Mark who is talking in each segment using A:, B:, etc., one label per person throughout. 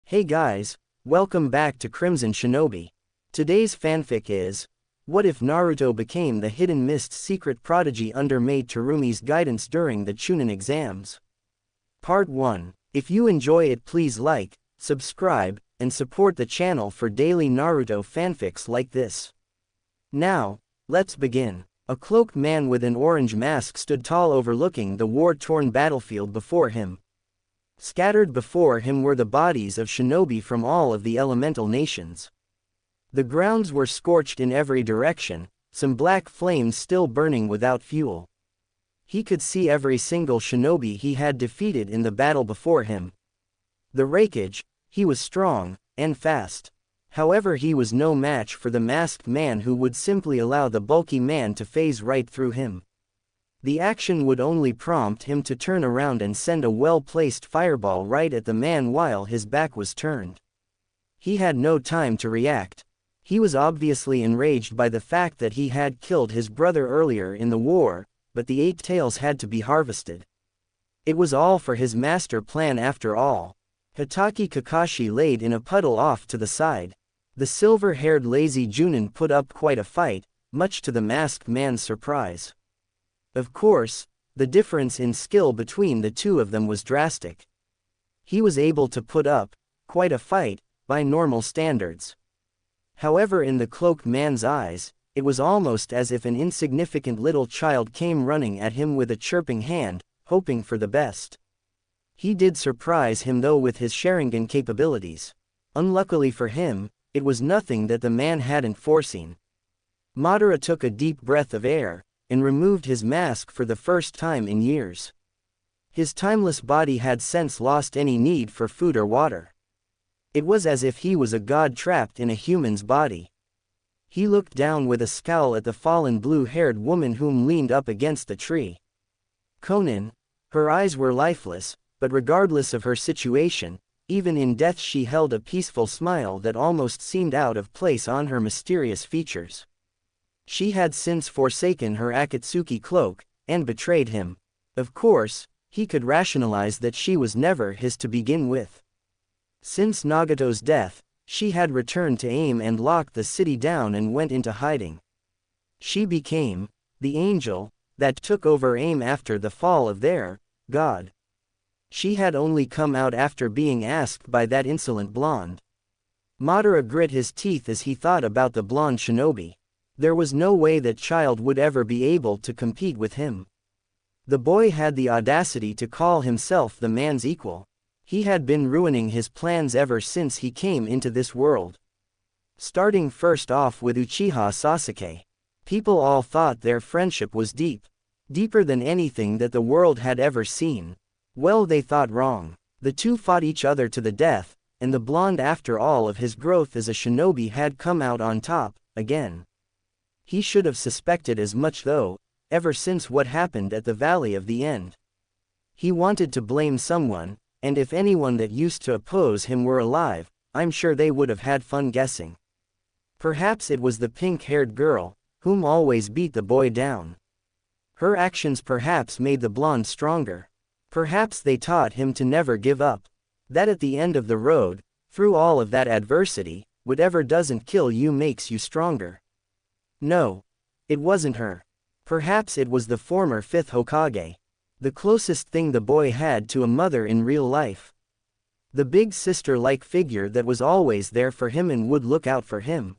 A: Hey guys, welcome back to Crimson Shinobi. Today's fanfic is, what if Naruto became the hidden mist secret prodigy under Mei Terumi's guidance during the Chunin Exams? Part 1. If you enjoy it, please like, subscribe, and support the channel for daily Naruto fanfics like this. Now, let's begin. A cloaked man with an orange mask stood tall overlooking the war-torn battlefield before him. Scattered before him were the bodies of shinobi from all of the elemental nations. The grounds were scorched in every direction, some black flames still burning without fuel. He could see every single shinobi he had defeated in the battle before him. The wreckage, he was strong, and fast. However, he was no match for the masked man who would simply allow the bulky man to phase right through him. The action would only prompt him to turn around and send a well-placed fireball right at the man while his back was turned. He had no time to react. He was obviously enraged by the fact that he had killed his brother earlier in the war, but the 8 tails had to be harvested. It was all for his master plan after all. Hitaki Kakashi laid in a puddle off to the side. The silver-haired lazy Junin put up quite a fight, much to the masked man's surprise. Of course, the difference in skill between the two of them was drastic. He was able to put up quite a fight by normal standards. However, in the cloaked man's eyes, it was almost as if an insignificant little child came running at him with a chirping hand, hoping for the best. He did surprise him though with his Sharingan capabilities. Unluckily for him, it was nothing that the man hadn't foreseen. Madara took a deep breath of air, and removed his mask for the first time in years. His timeless body had since lost any need for food or water. It was as if he was a god trapped in a human's body. He looked down with a scowl at the fallen blue-haired woman whom leaned up against the tree. Konan. Her eyes were lifeless, but regardless of her situation, even in death she held a peaceful smile that almost seemed out of place on her mysterious features. She had since forsaken her Akatsuki cloak, and betrayed him. Of course, he could rationalize that she was never his to begin with. Since Nagato's death, she had returned to AIM and locked the city down and went into hiding. She became the angel that took over AIM after the fall of their god. She had only come out after being asked by that insolent blonde. Madara grit his teeth as he thought about the blonde shinobi. There was no way that child would ever be able to compete with him. The boy had the audacity to call himself the man's equal. He had been ruining his plans ever since he came into this world. Starting first off with Uchiha Sasuke. People all thought their friendship was deep. Deeper than anything that the world had ever seen. Well, they thought wrong. The two fought each other to the death, and the blonde, after all of his growth as a shinobi, had come out on top, again. He should have suspected as much though, ever since what happened at the Valley of the End. He wanted to blame someone, and if anyone that used to oppose him were alive, I'm sure they would have had fun guessing. Perhaps it was the pink-haired girl, whom always beat the boy down. Her actions perhaps made the blonde stronger. Perhaps they taught him to never give up. That at the end of the road, through all of that adversity, whatever doesn't kill you makes you stronger. No, it wasn't her. Perhaps it was the former 5th Hokage. The closest thing the boy had to a mother in real life. The big sister-like figure that was always there for him and would look out for him.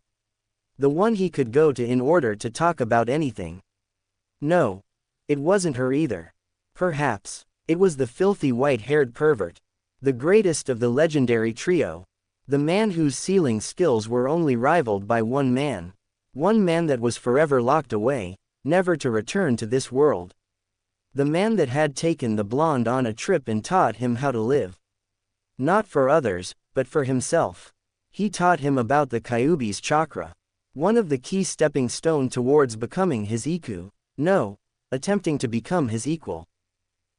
A: The one he could go to in order to talk about anything. No, it wasn't her either. Perhaps it was the filthy white-haired pervert. The greatest of the legendary trio. The man whose sealing skills were only rivaled by one man. One man that was forever locked away, never to return to this world. The man that had taken the blonde on a trip and taught him how to live. Not for others, but for himself. He taught him about the Kyuubi's chakra. One of the key stepping stone towards becoming his Iku. No, attempting to become his equal.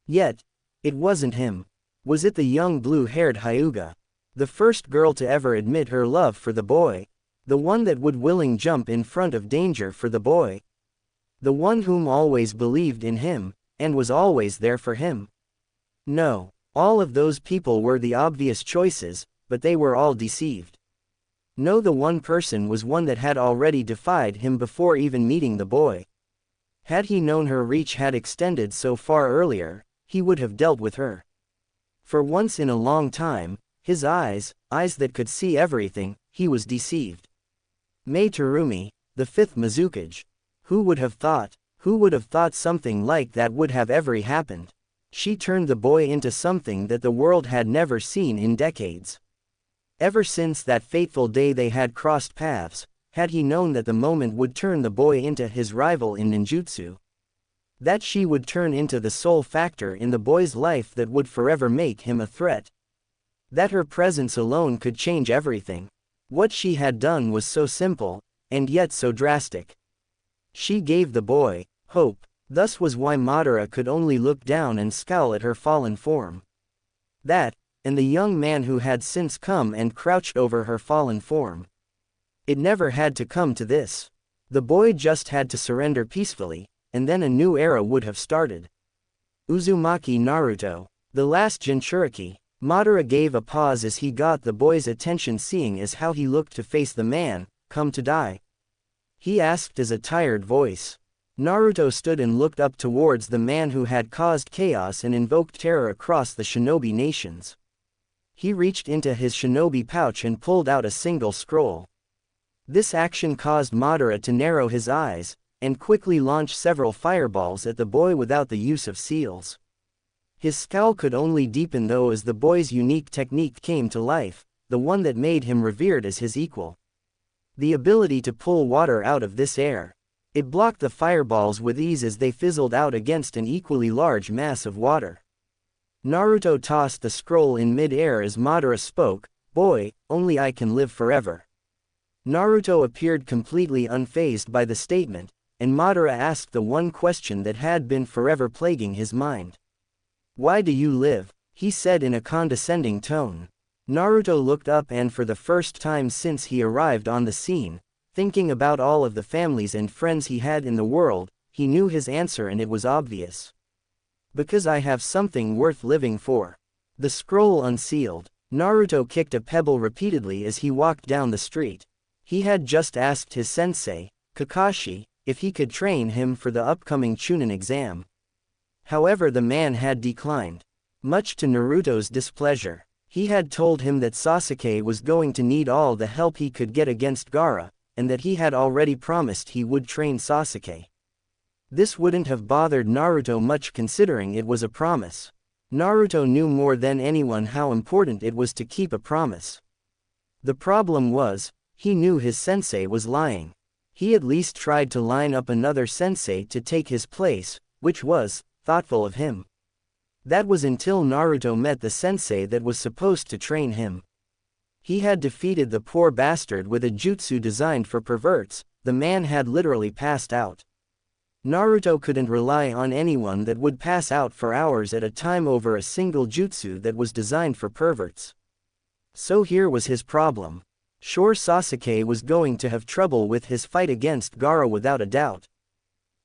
A: Yet, it wasn't him. Was it the young blue-haired Hyuga? The first girl to ever admit her love for the boy. The one that would willing jump in front of danger for the boy. The one whom always believed in him, and was always there for him. No, all of those people were the obvious choices, but they were all deceived. No, the one person was one that had already defied him before even meeting the boy. Had he known her reach had extended so far earlier, he would have dealt with her. For once in a long time, his eyes that could see everything, he was deceived. Mei Terumi, the fifth Mizukage. Who would have thought something like that would have ever happened? She turned the boy into something that the world had never seen in decades. Ever since that fateful day they had crossed paths, had he known that the moment would turn the boy into his rival in ninjutsu. That she would turn into the sole factor in the boy's life that would forever make him a threat. That her presence alone could change everything. What she had done was so simple, and yet so drastic. She gave the boy hope. Thus was why Madara could only look down and scowl at her fallen form. That, and the young man who had since come and crouched over her fallen form. It never had to come to this. The boy just had to surrender peacefully, and then a new era would have started. Uzumaki Naruto, the last Jinchuriki. Madara gave a pause as he got the boy's attention, seeing as how he looked to face the man, come to die. He asked as a tired voice. Naruto stood and looked up towards the man who had caused chaos and invoked terror across the shinobi nations. He reached into his shinobi pouch and pulled out a single scroll. This action caused Madara to narrow his eyes, and quickly launch several fireballs at the boy without the use of seals. His scowl could only deepen though as the boy's unique technique came to life, the one that made him revered as his equal. The ability to pull water out of this air. It blocked the fireballs with ease as they fizzled out against an equally large mass of water. Naruto tossed the scroll in mid-air as Madara spoke, "Boy, only I can live forever." Naruto appeared completely unfazed by the statement, and Madara asked the one question that had been forever plaguing his mind. "Why do you live?" he said in a condescending tone. Naruto looked up and for the first time since he arrived on the scene, thinking about all of the families and friends he had in the world, he knew his answer and it was obvious. "Because I have something worth living for." The scroll unsealed. Naruto kicked a pebble repeatedly as he walked down the street. He had just asked his sensei, Kakashi, if he could train him for the upcoming Chunin exam. However, the man had declined. Much to Naruto's displeasure. He had told him that Sasuke was going to need all the help he could get against Gaara, and that he had already promised he would train Sasuke. This wouldn't have bothered Naruto much considering it was a promise. Naruto knew more than anyone how important it was to keep a promise. The problem was, he knew his sensei was lying. He at least tried to line up another sensei to take his place, which was thoughtful of him. That was until Naruto met the sensei that was supposed to train him. He had defeated the poor bastard with a jutsu designed for perverts. The man had literally passed out. Naruto couldn't rely on anyone that would pass out for hours at a time over a single jutsu that was designed for perverts. So here was his problem. Sure, Sasuke was going to have trouble with his fight against Gaara without a doubt.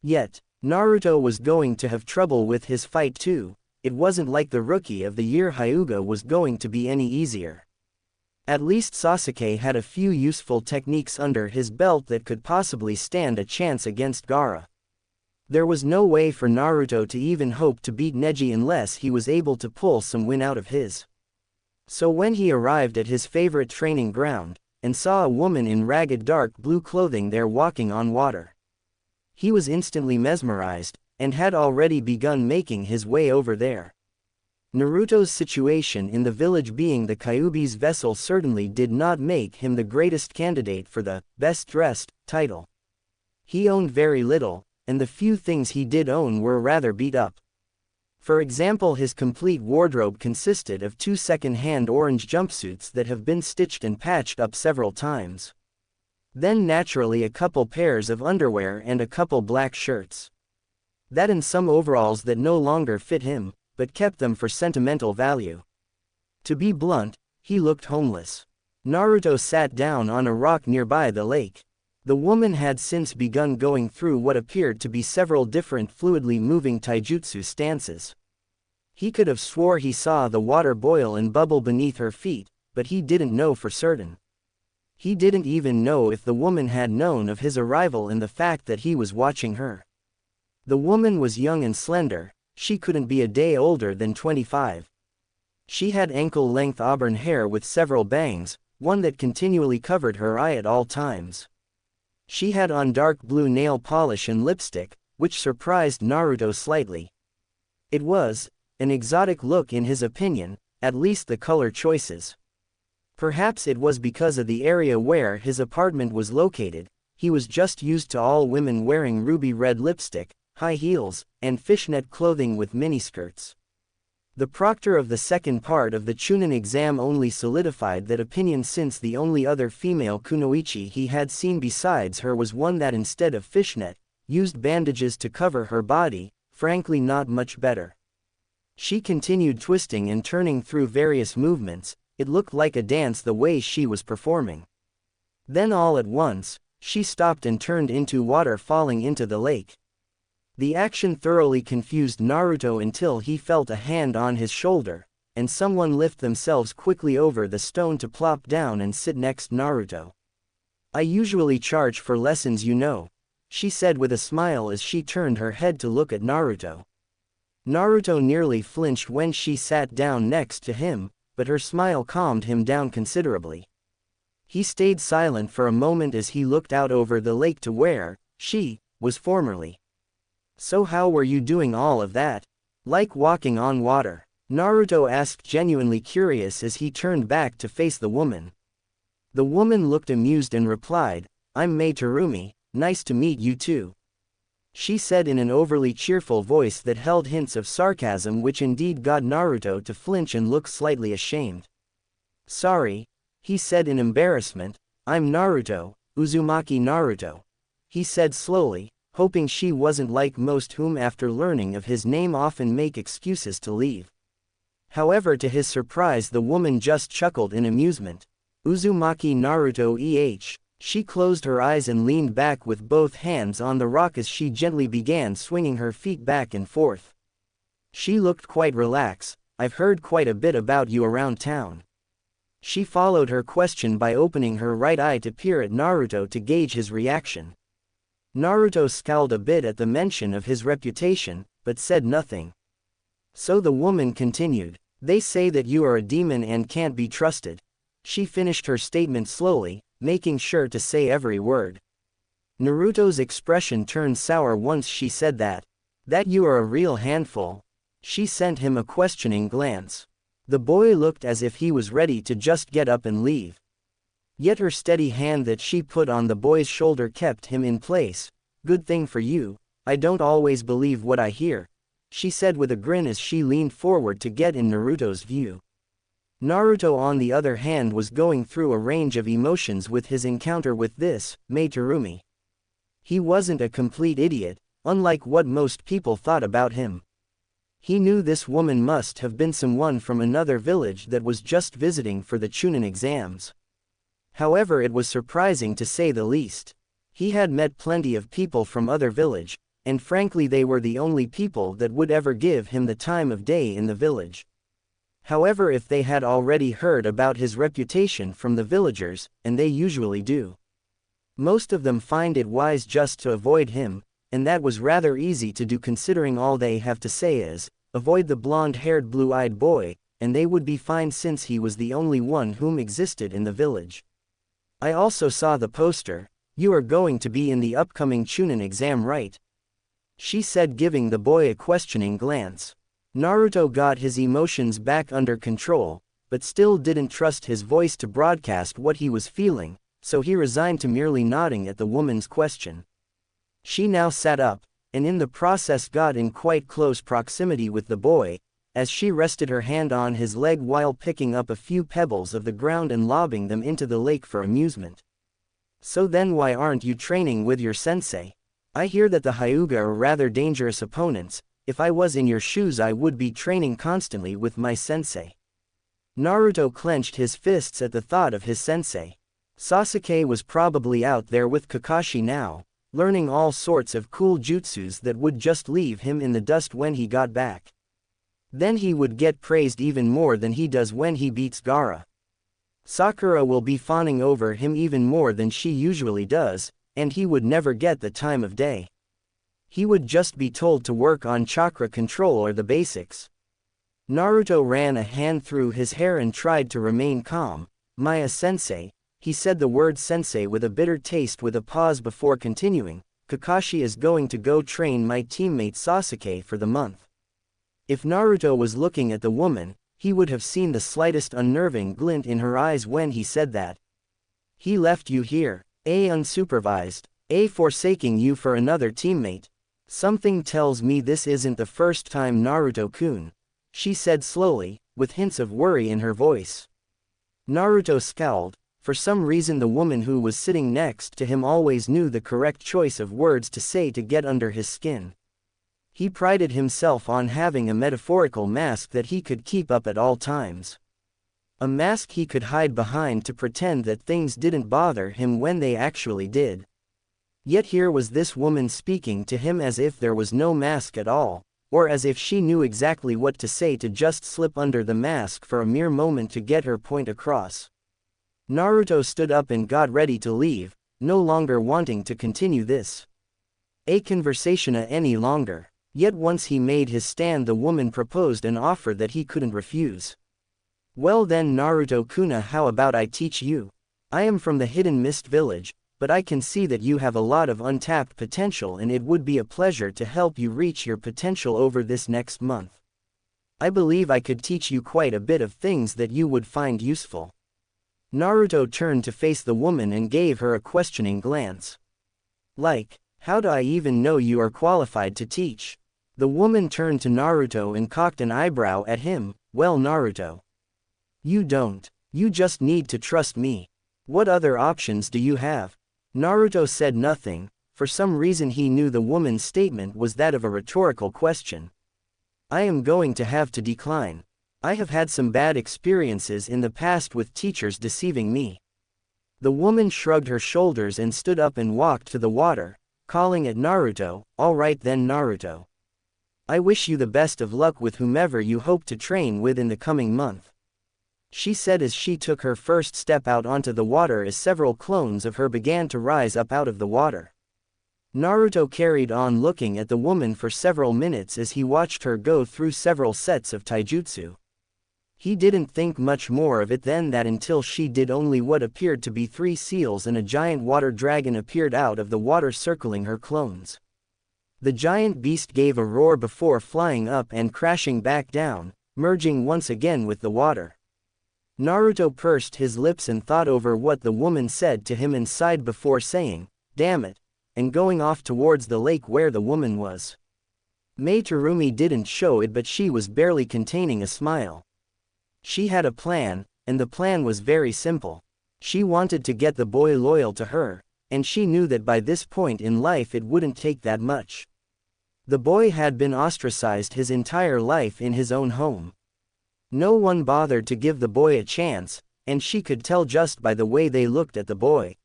A: Yet, Naruto was going to have trouble with his fight too. It wasn't like the Rookie of the Year Hyuga was going to be any easier. At least Sasuke had a few useful techniques under his belt that could possibly stand a chance against Gaara. There was no way for Naruto to even hope to beat Neji unless he was able to pull some win out of his. So when he arrived at his favorite training ground, and saw a woman in ragged dark blue clothing there walking on water, he was instantly mesmerized, and had already begun making his way over there. Naruto's situation in the village being the Kyuubi's vessel certainly did not make him the greatest candidate for the best dressed title. He owned very little, and the few things he did own were rather beat up. For example, his complete wardrobe consisted of 2 second-hand orange jumpsuits that have been stitched and patched up several times. Then naturally a couple pairs of underwear and a couple black shirts. That and some overalls that no longer fit him, but kept them for sentimental value. To be blunt, he looked homeless. Naruto sat down on a rock nearby the lake. The woman had since begun going through what appeared to be several different fluidly moving taijutsu stances. He could have swore he saw the water boil and bubble beneath her feet, but he didn't know for certain. He didn't even know if the woman had known of his arrival and the fact that he was watching her. The woman was young and slender, she couldn't be a day older than 25. She had ankle-length auburn hair with several bangs, one that continually covered her eye at all times. She had on dark blue nail polish and lipstick, which surprised Naruto slightly. It was an exotic look in his opinion, at least the color choices. Perhaps it was because of the area where his apartment was located, he was just used to all women wearing ruby red lipstick, high heels, and fishnet clothing with miniskirts. The proctor of the second part of the Chunin exam only solidified that opinion, since the only other female kunoichi he had seen besides her was one that, instead of fishnet, used bandages to cover her body, frankly not much better. She continued twisting and turning through various movements. It looked like a dance the way she was performing. Then all at once, she stopped and turned into water falling into the lake. The action thoroughly confused Naruto until he felt a hand on his shoulder, and someone lift themselves quickly over the stone to plop down and sit next Naruto. "I usually charge for lessons, you know," she said with a smile as she turned her head to look at Naruto. Naruto nearly flinched when she sat down next to him, but her smile calmed him down considerably. He stayed silent for a moment as he looked out over the lake to where she was formerly. "So how were you doing all of that? Like walking on water?" Naruto asked, genuinely curious as he turned back to face the woman. The woman looked amused and replied, "I'm Mei Terumi, nice to meet you too," she said in an overly cheerful voice that held hints of sarcasm, which indeed got Naruto to flinch and look slightly ashamed. "Sorry," he said in embarrassment, "I'm Naruto, Uzumaki Naruto," he said slowly, hoping she wasn't like most whom after learning of his name often make excuses to leave. However, to his surprise, the woman just chuckled in amusement. "Uzumaki Naruto She closed her eyes and leaned back with both hands on the rock as she gently began swinging her feet back and forth. She looked quite relaxed. "I've heard quite a bit about you around town." She followed her question by opening her right eye to peer at Naruto to gauge his reaction. Naruto scowled a bit at the mention of his reputation, but said nothing. So the woman continued, "They say that you are a demon and can't be trusted." She finished her statement slowly, making sure to say every word. Naruto's expression turned sour once she said that. "That you are a real handful." She sent him a questioning glance. The boy looked as if he was ready to just get up and leave. Yet her steady hand that she put on the boy's shoulder kept him in place. "Good thing for you, I don't always believe what I hear," she said with a grin as she leaned forward to get in Naruto's view. Naruto, on the other hand, was going through a range of emotions with his encounter with this Mei Terumi. He wasn't a complete idiot, unlike what most people thought about him. He knew this woman must have been someone from another village that was just visiting for the Chunin exams. However, it was surprising to say the least. He had met plenty of people from other village, and frankly they were the only people that would ever give him the time of day in the village. However, if they had already heard about his reputation from the villagers, and they usually do, most of them find it wise just to avoid him, and that was rather easy to do considering all they have to say is, avoid the blonde-haired blue-eyed boy, and they would be fine since he was the only one whom existed in the village. "I also saw the poster. You are going to be in the upcoming Chunin exam, right?" she said, giving the boy a questioning glance. Naruto got his emotions back under control, but still didn't trust his voice to broadcast what he was feeling, so he resigned to merely nodding at the woman's question. She now sat up, and in the process got in quite close proximity with the boy, as she rested her hand on his leg while picking up a few pebbles of the ground and lobbing them into the lake for amusement. "So then why aren't you training with your sensei? I hear that the Hyuga are rather dangerous opponents. If I was in your shoes I would be training constantly with my sensei." Naruto clenched his fists at the thought of his sensei. Sasuke was probably out there with Kakashi now, learning all sorts of cool jutsus that would just leave him in the dust when he got back. Then he would get praised even more than he does when he beats Gaara. Sakura will be fawning over him even more than she usually does, and he would never get the time of day. He would just be told to work on chakra control or the basics. Naruto ran a hand through his hair and tried to remain calm. Maya-sensei, he said the word sensei with a bitter taste with a pause before continuing, Kakashi is going to go train my teammate Sasuke for the month. If Naruto was looking at the woman, he would have seen the slightest unnerving glint in her eyes when he said that. He left you here, unsupervised, forsaking you for another teammate. Something tells me this isn't the first time, Naruto-kun, she said slowly, with hints of worry in her voice. Naruto scowled. For some reason the woman who was sitting next to him always knew the correct choice of words to say to get under his skin. He prided himself on having a metaphorical mask that he could keep up at all times. A mask he could hide behind to pretend that things didn't bother him when they actually did. Yet here was this woman speaking to him as if there was no mask at all, or as if she knew exactly what to say to just slip under the mask for a mere moment to get her point across. Naruto stood up and got ready to leave, no longer wanting to continue this conversation any longer. Yet once he made his stand, the woman proposed an offer that he couldn't refuse. Well then, Naruto-kuna, how about I teach you? I am from the Hidden Mist Village, but I can see that you have a lot of untapped potential and it would be a pleasure to help you reach your potential over this next month. I believe I could teach you quite a bit of things that you would find useful. Naruto turned to face the woman and gave her a questioning glance. Like, how do I even know you are qualified to teach? The woman turned to Naruto and cocked an eyebrow at him. Well, Naruto, you don't. You just need to trust me. What other options do you have? Naruto said nothing. For some reason he knew the woman's statement was that of a rhetorical question. I am going to have to decline. I have had some bad experiences in the past with teachers deceiving me. The woman shrugged her shoulders and stood up and walked to the water, calling at Naruto. All right then, Naruto. I wish you the best of luck with whomever you hope to train with in the coming month, she said as she took her first step out onto the water as several clones of her began to rise up out of the water. Naruto carried on looking at the woman for several minutes as he watched her go through several sets of taijutsu. He didn't think much more of it than that until she did only what appeared to be 3 seals and a giant water dragon appeared out of the water circling her clones. The giant beast gave a roar before flying up and crashing back down, merging once again with the water. Naruto pursed his lips and thought over what the woman said to him and sighed before saying, "Damn it," and going off towards the lake where the woman was. Mei Terumi didn't show it, but she was barely containing a smile. She had a plan, and the plan was very simple. She wanted to get the boy loyal to her, and she knew that by this point in life it wouldn't take that much. The boy had been ostracized his entire life in his own home. No one bothered to give the boy a chance, and she could tell just by the way they looked at the boy.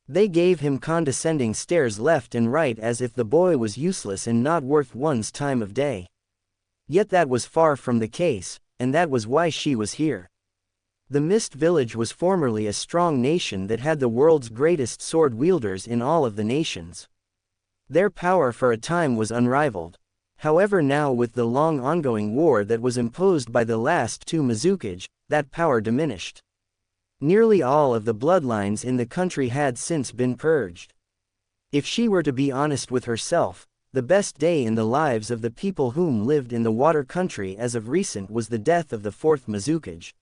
A: They gave him condescending stares left and right as if the boy was useless and not worth one's time of day. Yet that was far from the case, and that was why she was here. The Mist Village was formerly a strong nation that had the world's greatest sword wielders in all of the nations. Their power for a time was unrivaled. However, now with the long ongoing war that was imposed by the last 2 Mizukage, that power diminished. Nearly all of the bloodlines in the country had since been purged. If she were to be honest with herself, the best day in the lives of the people whom lived in the water country as of recent was the death of the 4th Mizukage.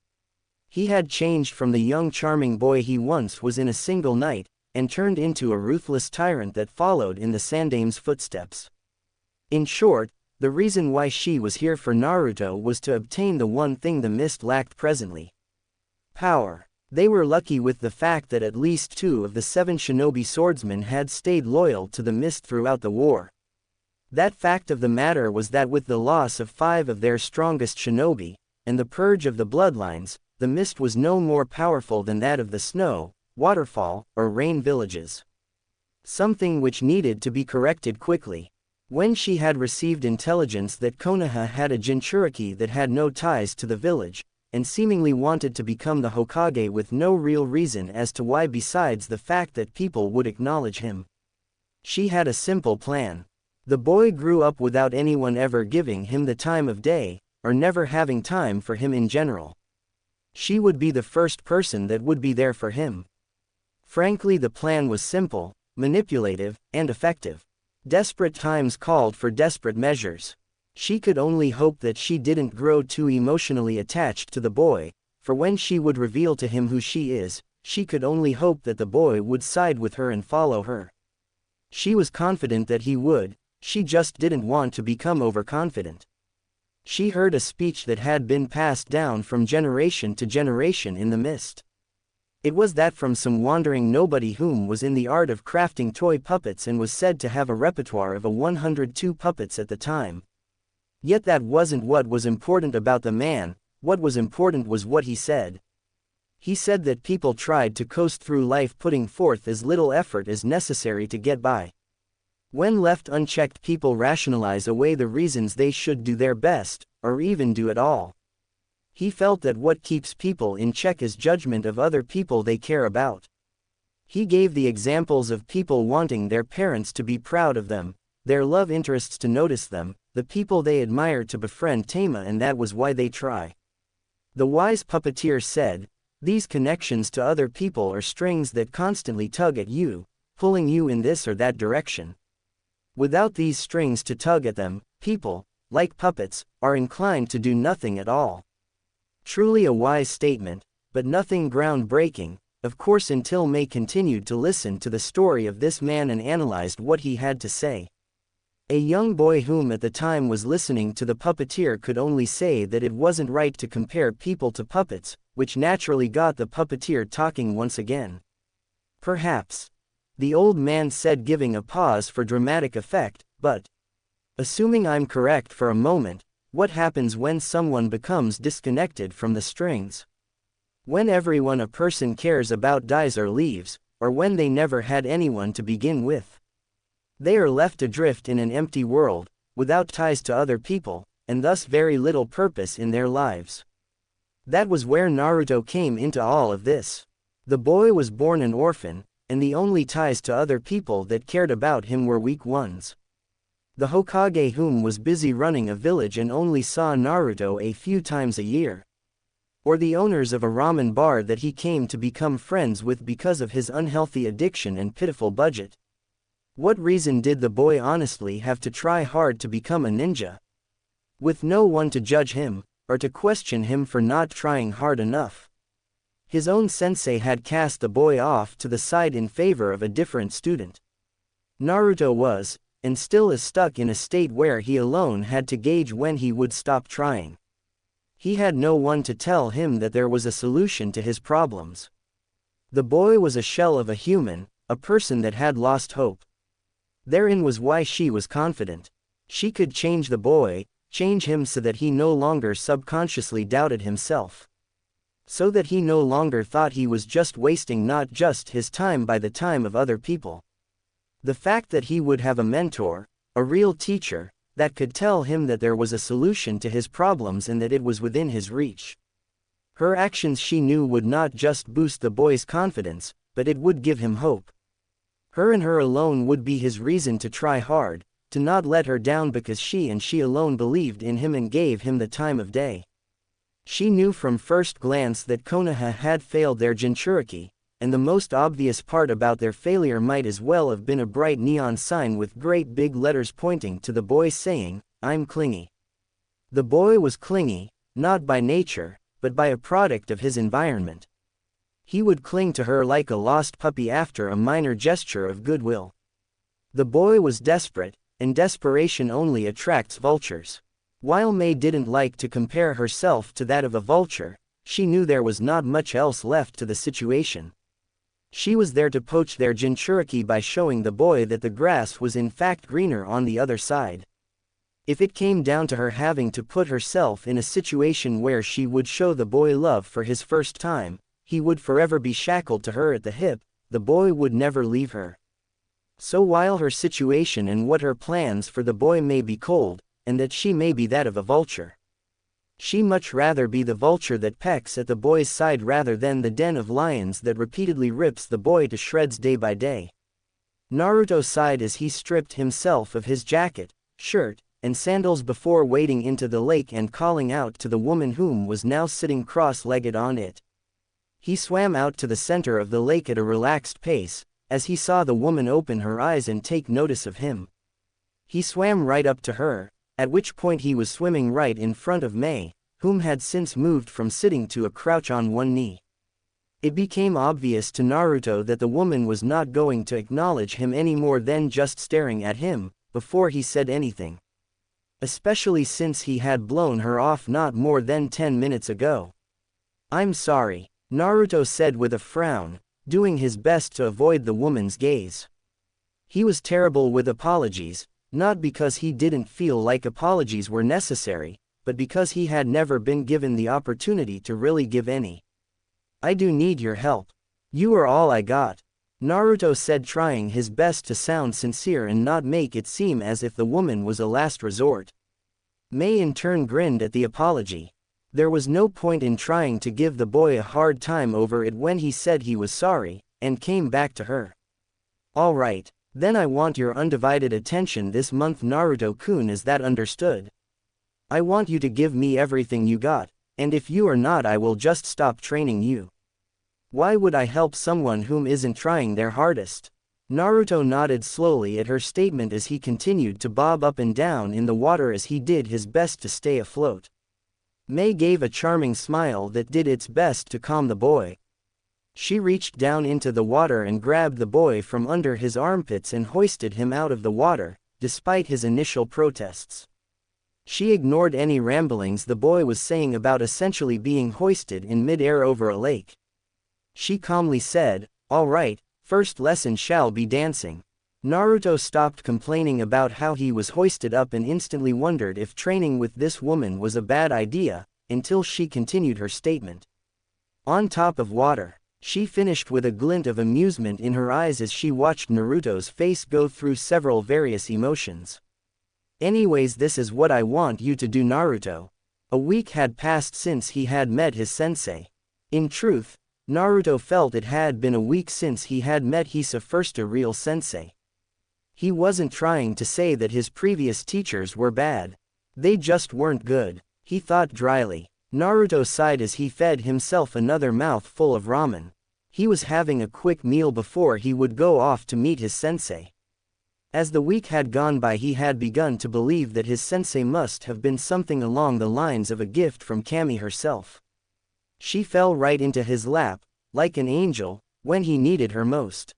A: He had changed from the young charming boy he once was in a single night, and turned into a ruthless tyrant that followed in the Sandame's footsteps. In short, the reason why she was here for Naruto was to obtain the one thing the Mist lacked presently: power. They were lucky with the fact that at least 2 of the 7 shinobi swordsmen had stayed loyal to the Mist throughout the war. That fact of the matter was that with the loss of 5 of their strongest shinobi, and the purge of the bloodlines, the Mist was no more powerful than that of the snow, waterfall, or rain villages. Something which needed to be corrected quickly. When she had received intelligence that Konoha had a Jinchuriki that had no ties to the village, and seemingly wanted to become the Hokage with no real reason as to why besides the fact that people would acknowledge him. She had a simple plan. The boy grew up without anyone ever giving him the time of day, or never having time for him in general. She would be the first person that would be there for him. Frankly, the plan was simple, manipulative, and effective. Desperate times called for desperate measures. She could only hope that she didn't grow too emotionally attached to the boy, for when she would reveal to him who she is, she could only hope that the boy would side with her and follow her. She was confident that he would, she just didn't want to become overconfident. She heard a speech that had been passed down from generation to generation in the mist. It was that from some wandering nobody whom was in the art of crafting toy puppets and was said to have a repertoire of 102 puppets at the time. Yet that wasn't what was important about the man. What was important was what he said. He said that people tried to coast through life putting forth as little effort as necessary to get by. When left unchecked, people rationalize away the reasons they should do their best, or even do it all. He felt that what keeps people in check is judgment of other people they care about. He gave the examples of people wanting their parents to be proud of them, their love interests to notice them, the people they admire to befriend Tama, and that was why they try. The wise puppeteer said, "These connections to other people are strings that constantly tug at you, pulling you in this or that direction. Without these strings to tug at them, people, like puppets, are inclined to do nothing at all." Truly a wise statement, but nothing groundbreaking, of course, until Mei continued to listen to the story of this man and analyzed what he had to say. A young boy whom at the time was listening to the puppeteer could only say that it wasn't right to compare people to puppets, which naturally got the puppeteer talking once again. "Perhaps," the old man said, giving a pause for dramatic effect, "but assuming I'm correct for a moment, what happens when someone becomes disconnected from the strings? When everyone a person cares about dies or leaves, or when they never had anyone to begin with? They are left adrift in an empty world, without ties to other people, and thus very little purpose in their lives." That was where Naruto came into all of this. The boy was born an orphan, and the only ties to other people that cared about him were weak ones. The Hokage whom was busy running a village and only saw Naruto a few times a year. Or the owners of a ramen bar that he came to become friends with because of his unhealthy addiction and pitiful budget. What reason did the boy honestly have to try hard to become a ninja? With no one to judge him, or to question him for not trying hard enough. His own sensei had cast the boy off to the side in favor of a different student. Naruto was, and still is, stuck in a state where he alone had to gauge when he would stop trying. He had no one to tell him that there was a solution to his problems. The boy was a shell of a human, a person that had lost hope. Therein was why she was confident. She could change the boy, change him so that he no longer subconsciously doubted himself. So that he no longer thought he was just wasting not just his time by the time of other people. The fact that he would have a mentor, a real teacher, that could tell him that there was a solution to his problems and that it was within his reach. Her actions, she knew, would not just boost the boy's confidence, but it would give him hope. Her and her alone would be his reason to try hard, to not let her down because she and she alone believed in him and gave him the time of day. She knew from first glance that Konoha had failed their Jinchuriki, and the most obvious part about their failure might as well have been a bright neon sign with great big letters pointing to the boy saying, "I'm clingy." The boy was clingy, not by nature, but by a product of his environment. He would cling to her like a lost puppy after a minor gesture of goodwill. The boy was desperate, and desperation only attracts vultures. While Mei didn't like to compare herself to that of a vulture, she knew there was not much else left to the situation. She was there to poach their Jinchuriki by showing the boy that the grass was in fact greener on the other side. If it came down to her having to put herself in a situation where she would show the boy love for his first time, he would forever be shackled to her at the hip, the boy would never leave her. So while her situation and what her plans for the boy may be cold, and that she may be that of a vulture, She much rather be the vulture that pecks at the boy's side rather than the den of lions that repeatedly rips the boy to shreds day by day. Naruto sighed as he stripped himself of his jacket, shirt, and sandals before wading into the lake and calling out to the woman whom was now sitting cross-legged on it. He swam out to the center of the lake at a relaxed pace, as he saw the woman open her eyes and take notice of him. He swam right up to her, at which point he was swimming right in front of Mei, whom had since moved from sitting to a crouch on one knee. It became obvious to Naruto that the woman was not going to acknowledge him any more than just staring at him, before he said anything. Especially since he had blown her off not more than 10 minutes ago. "I'm sorry," Naruto said with a frown, doing his best to avoid the woman's gaze. He was terrible with apologies, not because he didn't feel like apologies were necessary, but because he had never been given the opportunity to really give any. "I do need your help. You are all I got," Naruto said, trying his best to sound sincere and not make it seem as if the woman was a last resort. Mei in turn grinned at the apology. There was no point in trying to give the boy a hard time over it when he said he was sorry, and came back to her. "All right, then I want your undivided attention this month, Naruto-kun, is that understood? I want you to give me everything you got, and if you are not, I will just stop training you. Why would I help someone whom isn't trying their hardest?" Naruto nodded slowly at her statement as he continued to bob up and down in the water as he did his best to stay afloat. Mei gave a charming smile that did its best to calm the boy. She reached down into the water and grabbed the boy from under his armpits and hoisted him out of the water, despite his initial protests. She ignored any ramblings the boy was saying about essentially being hoisted in mid-air over a lake. She calmly said, "All right, first lesson shall be dancing." Naruto stopped complaining about how he was hoisted up and instantly wondered if training with this woman was a bad idea, until she continued her statement. "On top of water," she finished with a glint of amusement in her eyes as she watched Naruto's face go through several various emotions. "Anyways, this is what I want you to do, Naruto." A week had passed since he had met his sensei. In truth, Naruto felt it had been a week since he had met his first real sensei. He wasn't trying to say that his previous teachers were bad. They just weren't good, he thought dryly. Naruto sighed as he fed himself another mouthful of ramen. He was having a quick meal before he would go off to meet his sensei. As the week had gone by, he had begun to believe that his sensei must have been something along the lines of a gift from Kami herself. She fell right into his lap, like an angel, when he needed her most.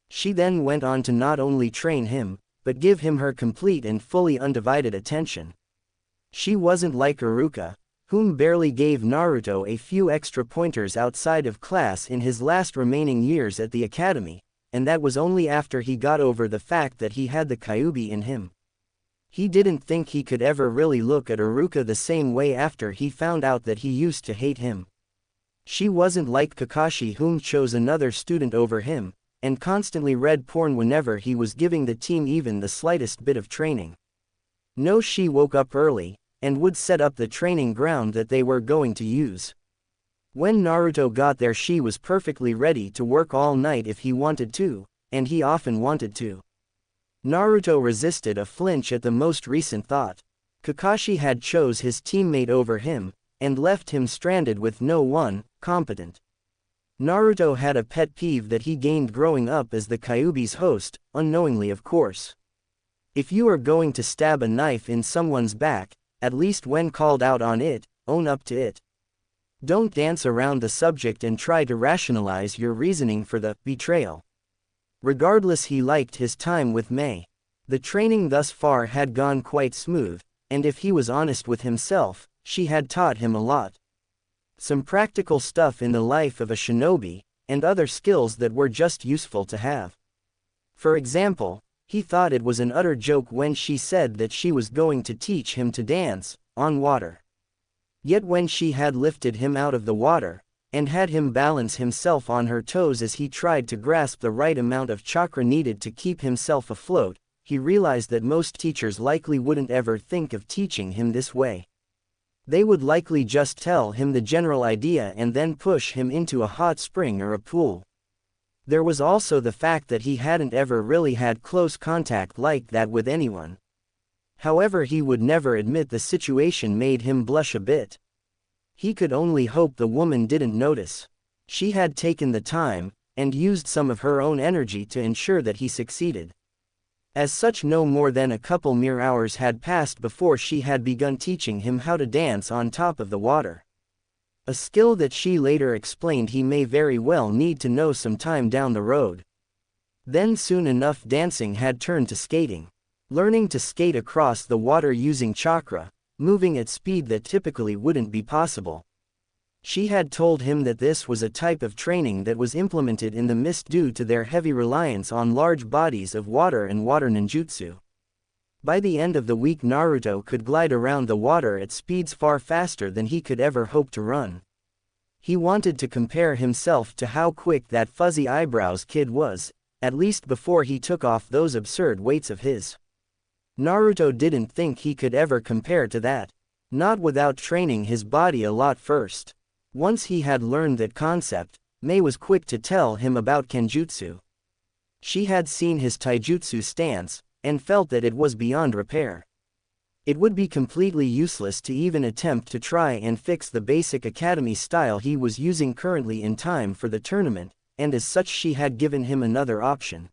A: She then went on to not only train him, but give him her complete and fully undivided attention. She wasn't like Iruka, whom barely gave Naruto a few extra pointers outside of class in his last remaining years at the academy, and that was only after he got over the fact that he had the Kyuubi in him. He didn't think he could ever really look at Iruka the same way after he found out that he used to hate him. She wasn't like Kakashi, whom chose another student over him, and constantly read porn whenever he was giving the team even the slightest bit of training. No, she woke up early, and would set up the training ground that they were going to use. When Naruto got there, she was perfectly ready to work all night if he wanted to, and he often wanted to. Naruto resisted a flinch at the most recent thought. Kakashi had chose his teammate over him, and left him stranded with no one competent. Naruto had a pet peeve that he gained growing up as the Kyuubi's host, unknowingly of course. If you are going to stab a knife in someone's back, at least when called out on it, own up to it. Don't dance around the subject and try to rationalize your reasoning for the betrayal. Regardless, he liked his time with Mei. The training thus far had gone quite smooth, and if he was honest with himself, she had taught him a lot. Some practical stuff in the life of a shinobi, and other skills that were just useful to have. For example, he thought it was an utter joke when she said that she was going to teach him to dance on water. Yet when she had lifted him out of the water, and had him balance himself on her toes as he tried to grasp the right amount of chakra needed to keep himself afloat, he realized that most teachers likely wouldn't ever think of teaching him this way. They would likely just tell him the general idea and then push him into a hot spring or a pool. There was also the fact that he hadn't ever really had close contact like that with anyone. However, he would never admit the situation made him blush a bit. He could only hope the woman didn't notice. She had taken the time, and used some of her own energy to ensure that he succeeded. As such, no more than a couple mere hours had passed before she had begun teaching him how to dance on top of the water. A skill that she later explained he may very well need to know some time down the road. Then soon enough dancing had turned to skating. Learning to skate across the water using chakra, moving at speed that typically wouldn't be possible. She had told him that this was a type of training that was implemented in the mist due to their heavy reliance on large bodies of water and water ninjutsu. By the end of the week, Naruto could glide around the water at speeds far faster than he could ever hope to run. He wanted to compare himself to how quick that fuzzy eyebrows kid was, at least before he took off those absurd weights of his. Naruto didn't think he could ever compare to that. Not without training his body a lot first. Once he had learned that concept, Mei was quick to tell him about Kenjutsu. She had seen his taijutsu stance, and felt that it was beyond repair. It would be completely useless to even attempt to try and fix the basic academy style he was using currently in time for the tournament, and as such she had given him another option.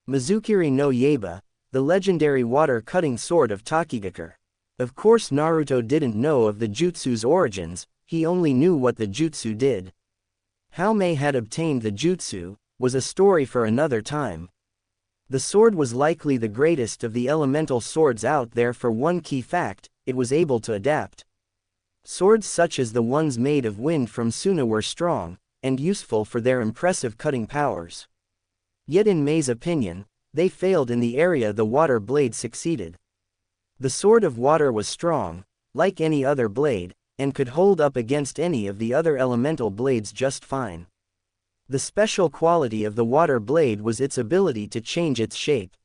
A: Mizukage no Yaiba, the legendary water-cutting sword of Takigakure. Of course Naruto didn't know of the jutsu's origins, he only knew what the jutsu did. How Mei had obtained the jutsu was a story for another time. The sword was likely the greatest of the elemental swords out there for one key fact: it was able to adapt. Swords such as the ones made of wind from Suna were strong, and useful for their impressive cutting powers. Yet in Mei's opinion, they failed in the area the water blade succeeded. The sword of water was strong, like any other blade, and could hold up against any of the other elemental blades just fine. The special quality of the water blade was its ability to change its shape.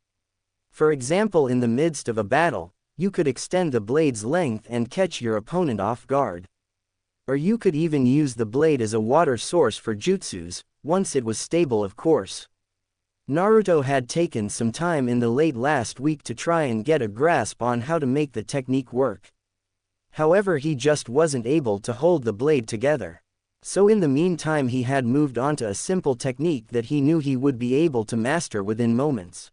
A: For example, in the midst of a battle, you could extend the blade's length and catch your opponent off guard. Or you could even use the blade as a water source for jutsus, once it was stable, of course. Naruto had taken some time in the late last week to try and get a grasp on how to make the technique work. However, he just wasn't able to hold the blade together. So in the meantime he had moved on to a simple technique that he knew he would be able to master within moments.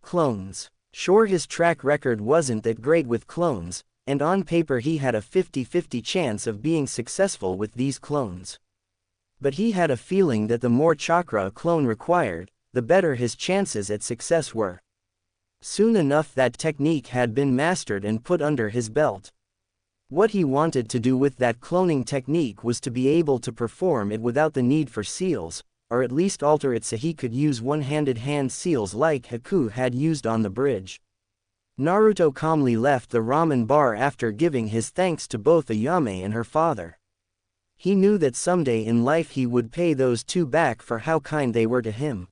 A: Clones. Sure, his track record wasn't that great with clones, and on paper he had a 50-50 chance of being successful with these clones. But he had a feeling that the more chakra a clone required, the better his chances at success were. Soon enough that technique had been mastered and put under his belt. What he wanted to do with that cloning technique was to be able to perform it without the need for seals, or at least alter it so he could use one-handed hand seals like Haku had used on the bridge. Naruto calmly left the ramen bar after giving his thanks to both Ayame and her father. He knew that someday in life he would pay those two back for how kind they were to him.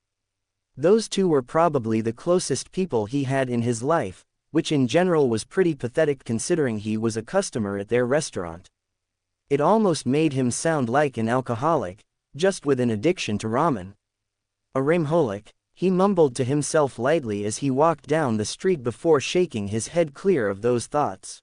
A: Those two were probably the closest people he had in his life, which in general was pretty pathetic considering he was a customer at their restaurant. It almost made him sound like an alcoholic, just with an addiction to ramen. A rameaholic, he mumbled to himself lightly as he walked down the street before shaking his head clear of those thoughts.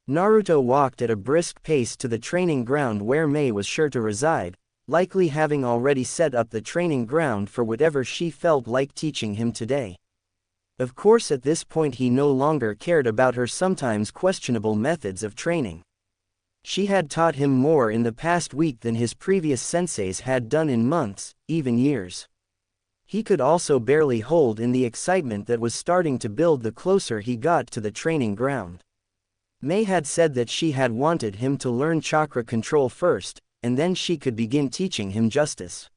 A: Naruto walked at a brisk pace to the training ground where Mei was sure to reside, likely having already set up the training ground for whatever she felt like teaching him today. Of course, at this point he no longer cared about her sometimes questionable methods of training. She had taught him more in the past week than his previous senseis had done in months, even years. He could also barely hold in the excitement that was starting to build the closer he got to the training ground. Mei had said that she had wanted him to learn chakra control first, and then she could begin teaching him justice.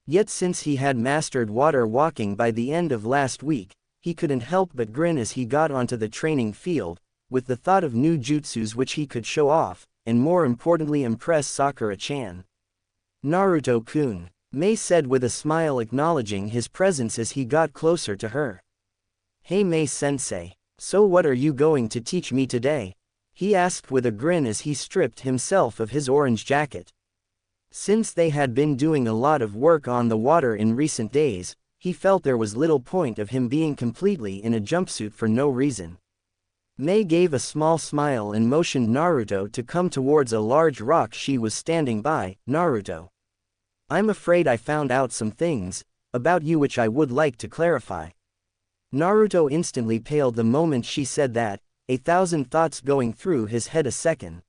A: Yet since he had mastered water walking by the end of last week, he couldn't help but grin as he got onto the training field, with the thought of new jutsus which he could show off, and more importantly impress Sakura-chan. Naruto-kun, Mei said with a smile, acknowledging his presence as he got closer to her. Hey Mei-sensei, so what are you going to teach me today? he asked with a grin as he stripped himself of his orange jacket. Since they had been doing a lot of work on the water in recent days, he felt there was little point of him being completely in a jumpsuit for no reason. Mei gave a small smile and motioned Naruto to come towards a large rock she was standing by. Naruto, I'm afraid I found out some things about you which I would like to clarify. Naruto instantly paled the moment she said that, 1,000 thoughts going through his head a second.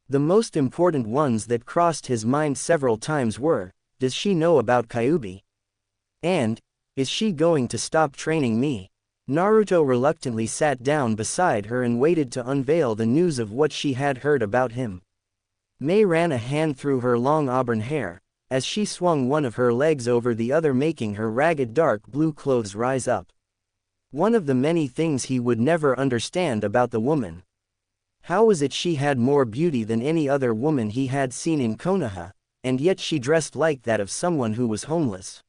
A: The most important ones that crossed his mind several times were, does she know about Kyuubi? And, is she going to stop training me? Naruto reluctantly sat down beside her and waited to unveil the news of what she had heard about him. Mei ran a hand through her long auburn hair, as she swung one of her legs over the other, making her ragged dark blue clothes rise up. One of the many things he would never understand about the woman. How was it she had more beauty than any other woman he had seen in Konoha, and yet she dressed like that of someone who was homeless?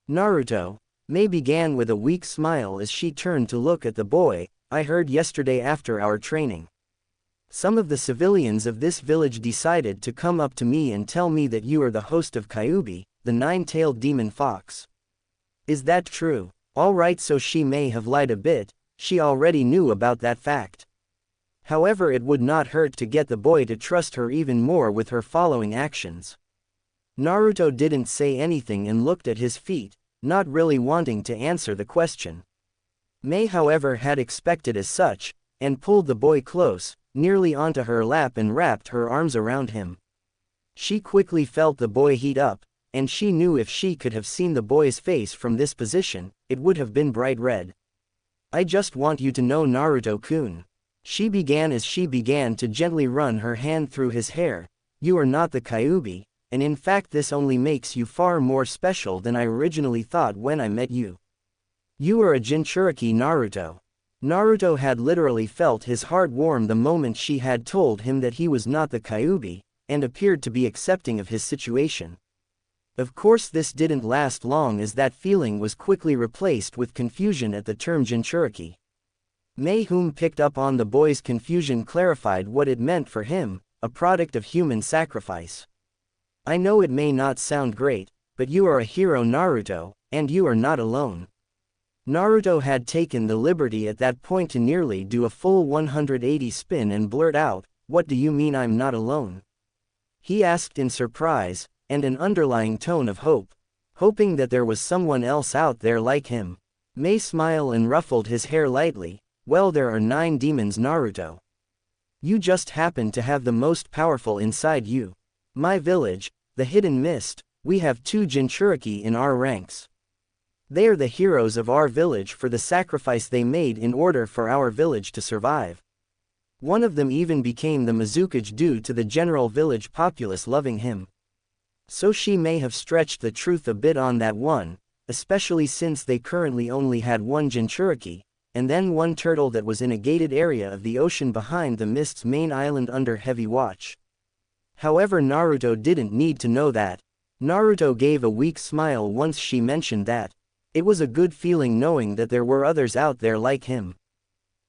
A: Naruto, Mei began with a weak smile as she turned to look at the boy. I heard yesterday after our training, some of the civilians of this village decided to come up to me and tell me that you are the host of Kyuubi, the nine-tailed demon fox. Is that true? Alright, so she may have lied a bit, she already knew about that fact. However, it would not hurt to get the boy to trust her even more with her following actions. Naruto didn't say anything and looked at his feet, not really wanting to answer the question. Mei, however, had expected as such, and pulled the boy close, nearly onto her lap and wrapped her arms around him. She quickly felt the boy heat up, and she knew if she could have seen the boy's face from this position, it would have been bright red. I just want you to know, Naruto-kun. She began as she began to gently run her hand through his hair. You are not the Kyuubi, and in fact this only makes you far more special than I originally thought when I met you. You are a Jinchuriki, Naruto. Naruto had literally felt his heart warm the moment she had told him that he was not the Kyuubi, and appeared to be accepting of his situation. Of course this didn't last long, as that feeling was quickly replaced with confusion at the term Jinchuriki. Mei, whom picked up on the boy's confusion, clarified what it meant for him, a product of human sacrifice. I know it may not sound great, but you are a hero, Naruto, and you are not alone. Naruto had taken the liberty at that point to nearly do a full 180 spin and blurt out, what do you mean I'm not alone? He asked in surprise, and an underlying tone of hope, hoping that there was someone else out there like him. Mei smiled and ruffled his hair lightly. Well, there are 9 demons, Naruto. You just happen to have the most powerful inside you. My village, the Hidden Mist, we have 2 Jinchuriki in our ranks. They are the heroes of our village for the sacrifice they made in order for our village to survive. One of them even became the Mizukage due to the general village populace loving him. So she may have stretched the truth a bit on that one, especially since they currently only had 1 Jinchuriki, and then 1 turtle that was in a gated area of the ocean behind the Mist's main island under heavy watch. However, Naruto didn't need to know that. Naruto gave a weak smile once she mentioned that. It was a good feeling knowing that there were others out there like him.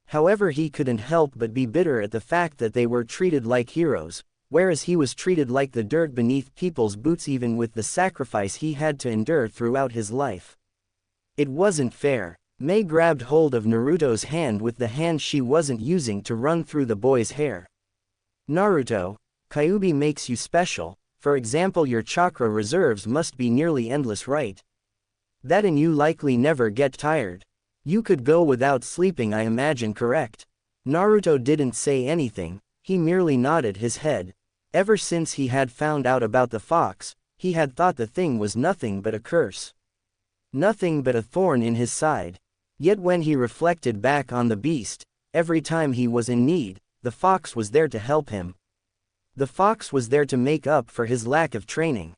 A: However, he couldn't help but be bitter at the fact that they were treated like heroes, whereas he was treated like the dirt beneath people's boots, even with the sacrifice he had to endure throughout his life. It wasn't fair. Mei grabbed hold of Naruto's hand with the hand she wasn't using to run through the boy's hair. Naruto, Kyuubi makes you special. For example, your chakra reserves must be nearly endless, right? That, and you likely never get tired. You could go without sleeping, I imagine, correct? Naruto didn't say anything, he merely nodded his head. Ever since he had found out about the fox, he had thought the thing was nothing but a curse. Nothing but a thorn in his side. Yet when he reflected back on the beast, every time he was in need, the fox was there to help him. The fox was there to make up for his lack of training.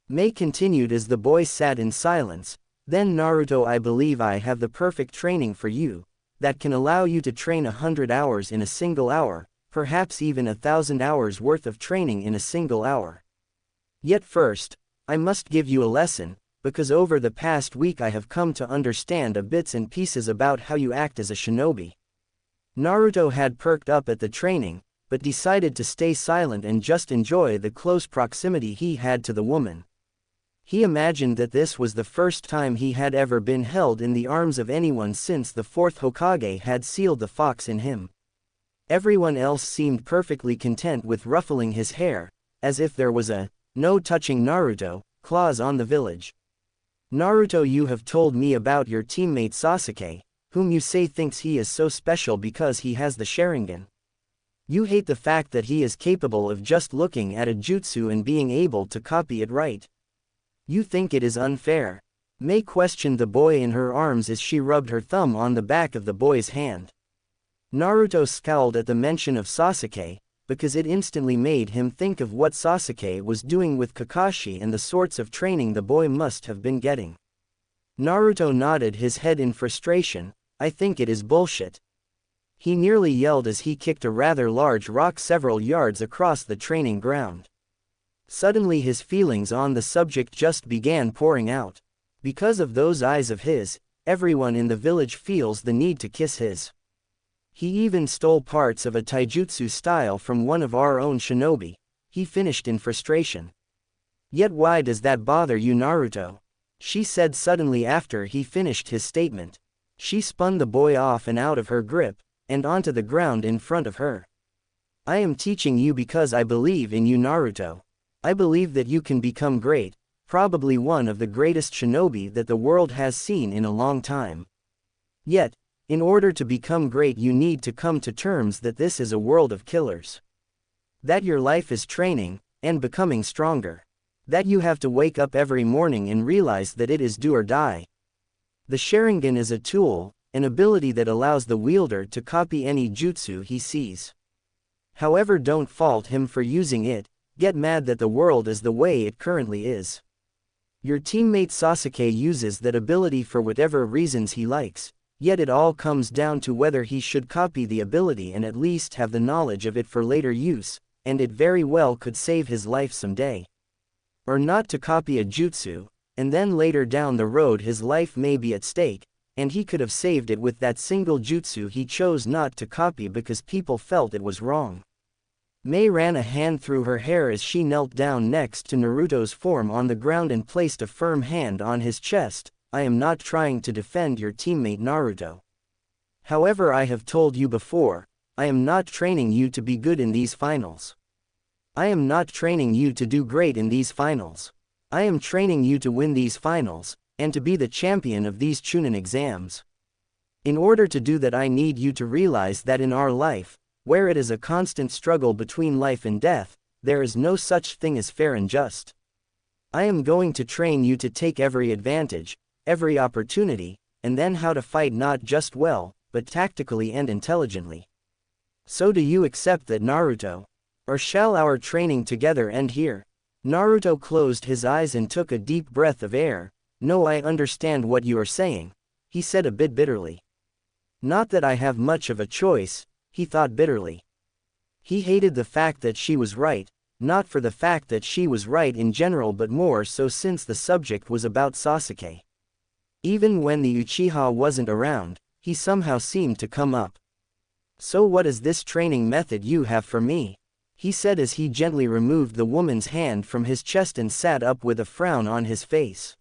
A: Mei continued as the boy sat in silence. Then, Naruto, I believe I have the perfect training for you, that can allow you to train 100 hours in a single hour, perhaps even 1,000 hours worth of training in a single hour. Yet first, I must give you a lesson, because over the past week I have come to understand a bits and pieces about how you act as a shinobi. Naruto had perked up at the training, but decided to stay silent and just enjoy the close proximity he had to the woman. He imagined that this was the first time he had ever been held in the arms of anyone since the fourth Hokage had sealed the fox in him. Everyone else seemed perfectly content with ruffling his hair, as if there was a "no touching Naruto" clause on the village. Naruto, you have told me about your teammate Sasuke, whom you say thinks he is so special because he has the Sharingan. You hate the fact that he is capable of just looking at a jutsu and being able to copy it right. You think it is unfair. Mei questioned the boy in her arms as she rubbed her thumb on the back of the boy's hand. Naruto scowled at the mention of Sasuke, because it instantly made him think of what Sasuke was doing with Kakashi and the sorts of training the boy must have been getting. Naruto nodded his head in frustration. I think it is bullshit. He nearly yelled as he kicked a rather large rock several yards across the training ground. Suddenly his feelings on the subject just began pouring out. Because of those eyes of his, everyone in the village feels the need to kiss his. He even stole parts of a taijutsu style from one of our own shinobi, he finished in frustration. Yet why does that bother you, Naruto? She said suddenly after he finished his statement. She spun the boy off and out of her grip, and onto the ground in front of her. I am teaching you because I believe in you, Naruto. I believe that you can become great, probably one of the greatest shinobi that the world has seen in a long time. Yet, in order to become great you need to come to terms that this is a world of killers. That your life is training, and becoming stronger. That you have to wake up every morning and realize that it is do or die. The Sharingan is a tool, an ability that allows the wielder to copy any jutsu he sees. However, don't fault him for using it. Get mad that the world is the way it currently is. Your teammate Sasuke uses that ability for whatever reasons he likes, yet it all comes down to whether he should copy the ability and at least have the knowledge of it for later use, and it very well could save his life someday. Or not to copy a jutsu, and then later down the road his life may be at stake, and he could have saved it with that single jutsu he chose not to copy because people felt it was wrong. Mei ran a hand through her hair as she knelt down next to Naruto's form on the ground and placed a firm hand on his chest. I am not trying to defend your teammate Naruto. However, I have told you before, I am not training you to be good in these finals. I am not training you to do great in these finals. I am training you to win these finals, and to be the champion of these Chunin exams. In order to do that I need you to realize that in our life, where it is a constant struggle between life and death, there is no such thing as fair and just. I am going to train you to take every advantage, every opportunity, and then how to fight not just well, but tactically and intelligently. So do you accept that, Naruto? Or shall our training together end here? Naruto closed his eyes and took a deep breath of air. No, I understand what you are saying, he said a bit bitterly. Not that I have much of a choice, he thought bitterly. He hated the fact that she was right, not for the fact that she was right in general but more so since the subject was about Sasuke. Even when the Uchiha wasn't around, he somehow seemed to come up. So what is this training method you have for me? He said as he gently removed the woman's hand from his chest and sat up with a frown on his face.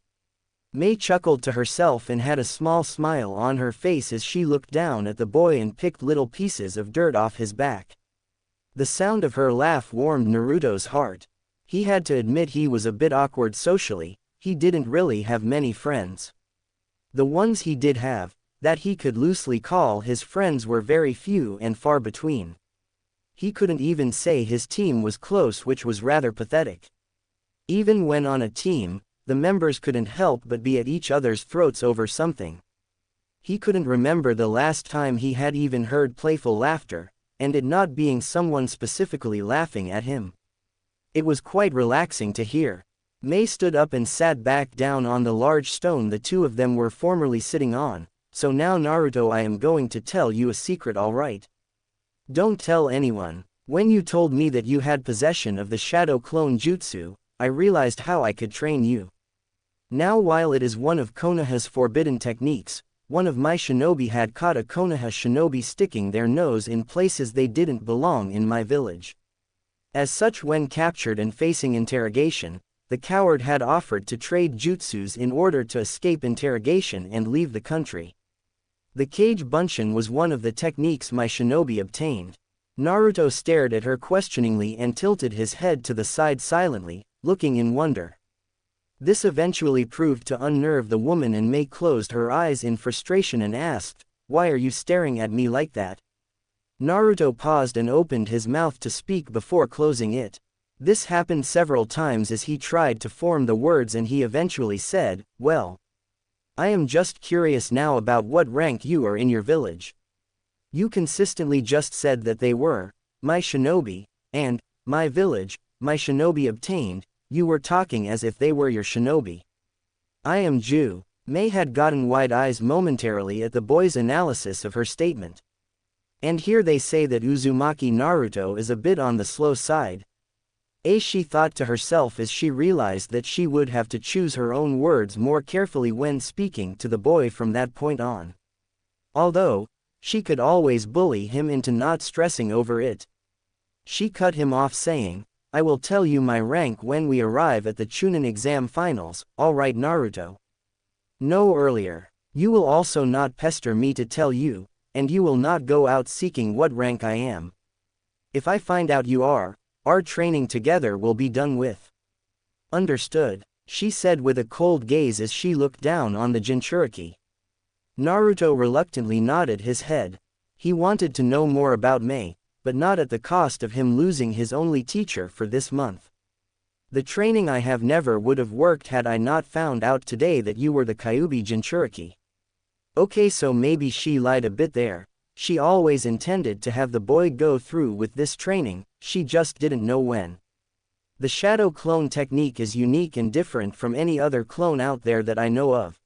A: Mei chuckled to herself and had a small smile on her face as she looked down at the boy and picked little pieces of dirt off his back. The sound of her laugh warmed Naruto's heart. He had to admit he was a bit awkward socially, he didn't really have many friends. The ones he did have, that he could loosely call his friends, were very few and far between. He couldn't even say his team was close, which was rather pathetic. Even when on a team, the members couldn't help but be at each other's throats over something. He couldn't remember the last time he had even heard playful laughter, and it not being someone specifically laughing at him. It was quite relaxing to hear. Mei stood up and sat back down on the large stone the two of them were formerly sitting on. So now, Naruto, I am going to tell you a secret, alright? Don't tell anyone. When you told me that you had possession of the Shadow Clone Jutsu, I realized how I could train you. Now, while it is one of Konoha's forbidden techniques, one of my shinobi had caught a Konoha shinobi sticking their nose in places they didn't belong in my village. As such, when captured and facing interrogation, the coward had offered to trade jutsus in order to escape interrogation and leave the country. The Kage Bunshin was one of the techniques my shinobi obtained. Naruto stared at her questioningly and tilted his head to the side silently, looking in wonder. This eventually proved to unnerve the woman, and Mei closed her eyes in frustration and asked, "Why are you staring at me like that?" Naruto paused and opened his mouth to speak before closing it. This happened several times as he tried to form the words, and he eventually said, "Well, I am just curious now about what rank you are in your village. You consistently just said that they were my shinobi, and my village, my shinobi obtained. You were talking as if they were your shinobi." "I am Ju." Mei had gotten wide eyes momentarily at the boy's analysis of her statement. "And here they say that Uzumaki Naruto is a bit on the slow side." She thought to herself as she realized that she would have to choose her own words more carefully when speaking to the boy from that point on. Although, she could always bully him into not stressing over it. She cut him off saying, "I will tell you my rank when we arrive at the Chunin exam finals, alright Naruto? No earlier. You will also not pester me to tell you, and you will not go out seeking what rank I am. If I find out you are, our training together will be done with." "Understood," she said with a cold gaze as she looked down on the Jinchuriki. Naruto reluctantly nodded his head. He wanted to know more about Mei, but not at the cost of him losing his only teacher for this month. "The training I have never would have worked had I not found out today that you were the Kyuubi Jinchuriki." Okay, so maybe she lied a bit there. She always intended to have the boy go through with this training, she just didn't know when. The shadow clone technique is unique and different from any other clone out there that I know of.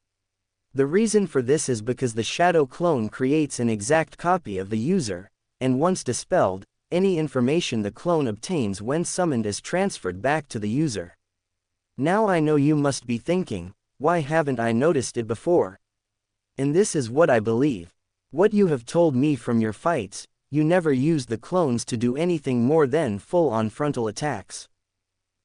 A: The reason for this is because the shadow clone creates an exact copy of the user, and once dispelled, any information the clone obtains when summoned is transferred back to the user. Now I know you must be thinking, why haven't I noticed it before? And this is what I believe. What you have told me from your fights, you never used the clones to do anything more than full-on frontal attacks.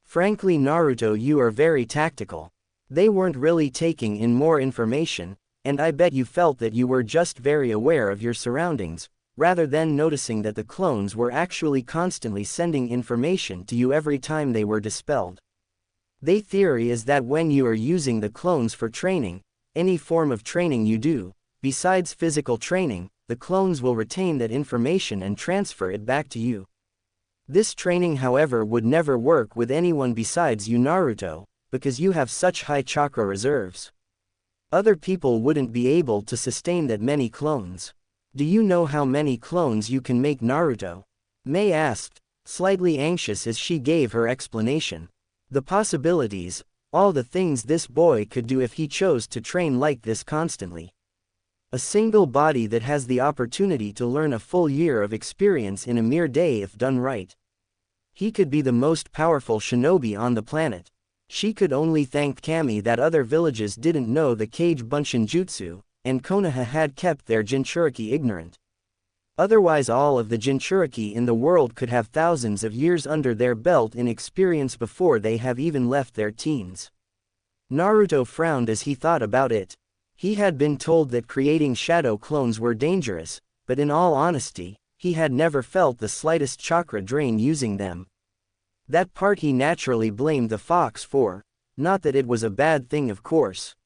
A: Frankly Naruto, you are very tactical. They weren't really taking in more information, and I bet you felt that you were just very aware of your surroundings, rather than noticing that the clones were actually constantly sending information to you every time they were dispelled. Their theory is that when you are using the clones for training, any form of training you do, besides physical training, the clones will retain that information and transfer it back to you. This training, however, would never work with anyone besides you Naruto, because you have such high chakra reserves. Other people wouldn't be able to sustain that many clones. Do you know how many clones you can make Naruto? Mei asked, slightly anxious as she gave her explanation. The possibilities, all the things this boy could do if he chose to train like this constantly. A single body that has the opportunity to learn a full year of experience in a mere day if done right. He could be the most powerful shinobi on the planet. She could only thank Kami that other villages didn't know the Kage Bunshin Jutsu, and Konoha had kept their Jinchuriki ignorant. Otherwise all of the Jinchuriki in the world could have thousands of years under their belt in experience before they have even left their teens. Naruto frowned as he thought about it. He had been told that creating shadow clones were dangerous, but in all honesty, he had never felt the slightest chakra drain using them. That part he naturally blamed the fox for, not that it was a bad thing of course.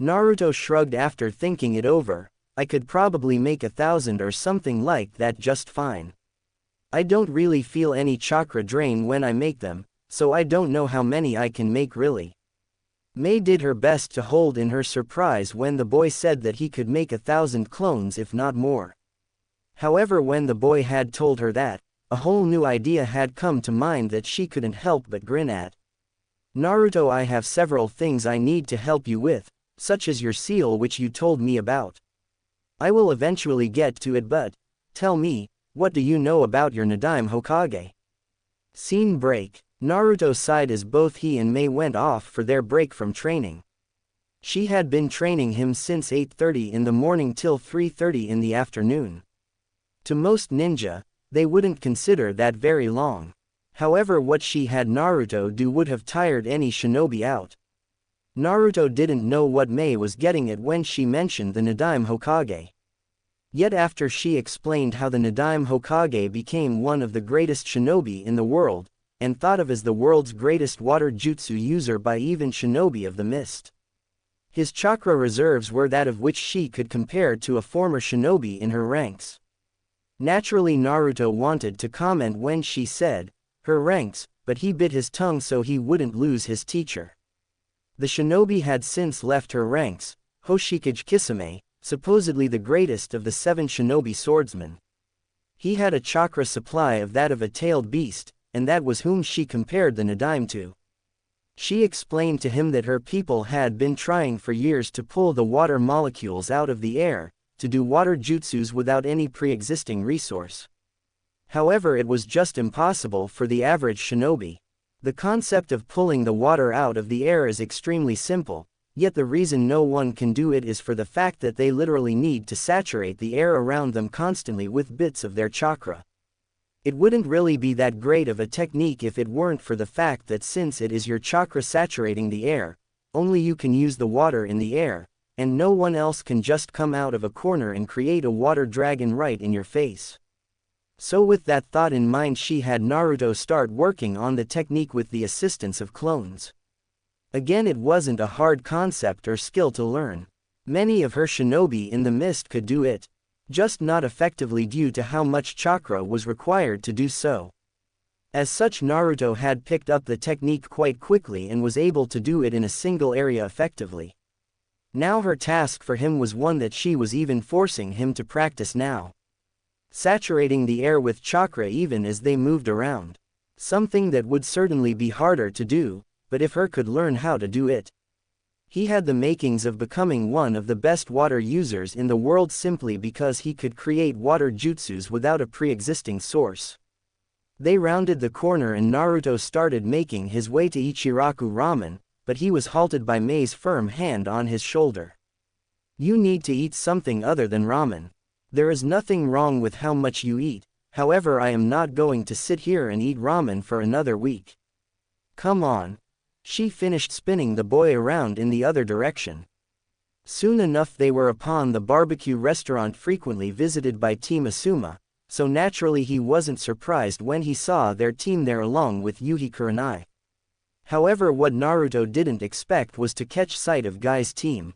A: Naruto shrugged after thinking it over. I could probably make 1,000 or something like that just fine. I don't really feel any chakra drain when I make them, so I don't know how many I can make really. Mei did her best to hold in her surprise when the boy said that he could make 1,000 clones if not more. However, when the boy had told her that, a whole new idea had come to mind that she couldn't help but grin at. Naruto, I have several things I need to help you with, such as your seal which you told me about. I will eventually get to it, but, tell me, what do you know about your Nadaime Hokage? Scene break. Naruto sighed as both he and Mei went off for their break from training. She had been training him since 8:30 in the morning till 3:30 in the afternoon. To most ninja, they wouldn't consider that very long. However, what she had Naruto do would have tired any shinobi out. Naruto didn't know what Mei was getting at when she mentioned the Nadaime Hokage. Yet after she explained how the Nadaime Hokage became one of the greatest shinobi in the world, and thought of as the world's greatest water jutsu user by even shinobi of the mist. His chakra reserves were that of which she could compare to a former shinobi in her ranks. Naturally Naruto wanted to comment when she said, her ranks, but he bit his tongue so he wouldn't lose his teacher. The shinobi had since left her ranks, Hoshikage Kisame, supposedly the greatest of the 7 shinobi swordsmen. He had a chakra supply of that of a tailed beast, and that was whom she compared the Nadaime to. She explained to him that her people had been trying for years to pull the water molecules out of the air, to do water jutsus without any pre-existing resource. However, it was just impossible for the average shinobi. The concept of pulling the water out of the air is extremely simple, yet the reason no one can do it is for the fact that they literally need to saturate the air around them constantly with bits of their chakra. It wouldn't really be that great of a technique if it weren't for the fact that since it is your chakra saturating the air, only you can use the water in the air, and no one else can just come out of a corner and create a water dragon right in your face. So with that thought in mind, she had Naruto start working on the technique with the assistance of clones. Again, it wasn't a hard concept or skill to learn. Many of her shinobi in the mist could do it, just not effectively due to how much chakra was required to do so. As such, Naruto had picked up the technique quite quickly and was able to do it in a single area effectively. Now her task for him was one that she was even forcing him to practice now. Saturating the air with chakra even as they moved around. Something that would certainly be harder to do, but if her could learn how to do it. He had the makings of becoming one of the best water users in the world simply because he could create water jutsus without a pre-existing source. They rounded the corner and Naruto started making his way to Ichiraku Ramen, but he was halted by Mei's firm hand on his shoulder. You need to eat something other than ramen. There is nothing wrong with how much you eat, however I am not going to sit here and eat ramen for another week. Come on. She finished spinning the boy around in the other direction. Soon enough they were upon the barbecue restaurant frequently visited by Team Asuma, so naturally he wasn't surprised when he saw their team there along with Yuhi Kurenai. However, what Naruto didn't expect was to catch sight of Guy's team.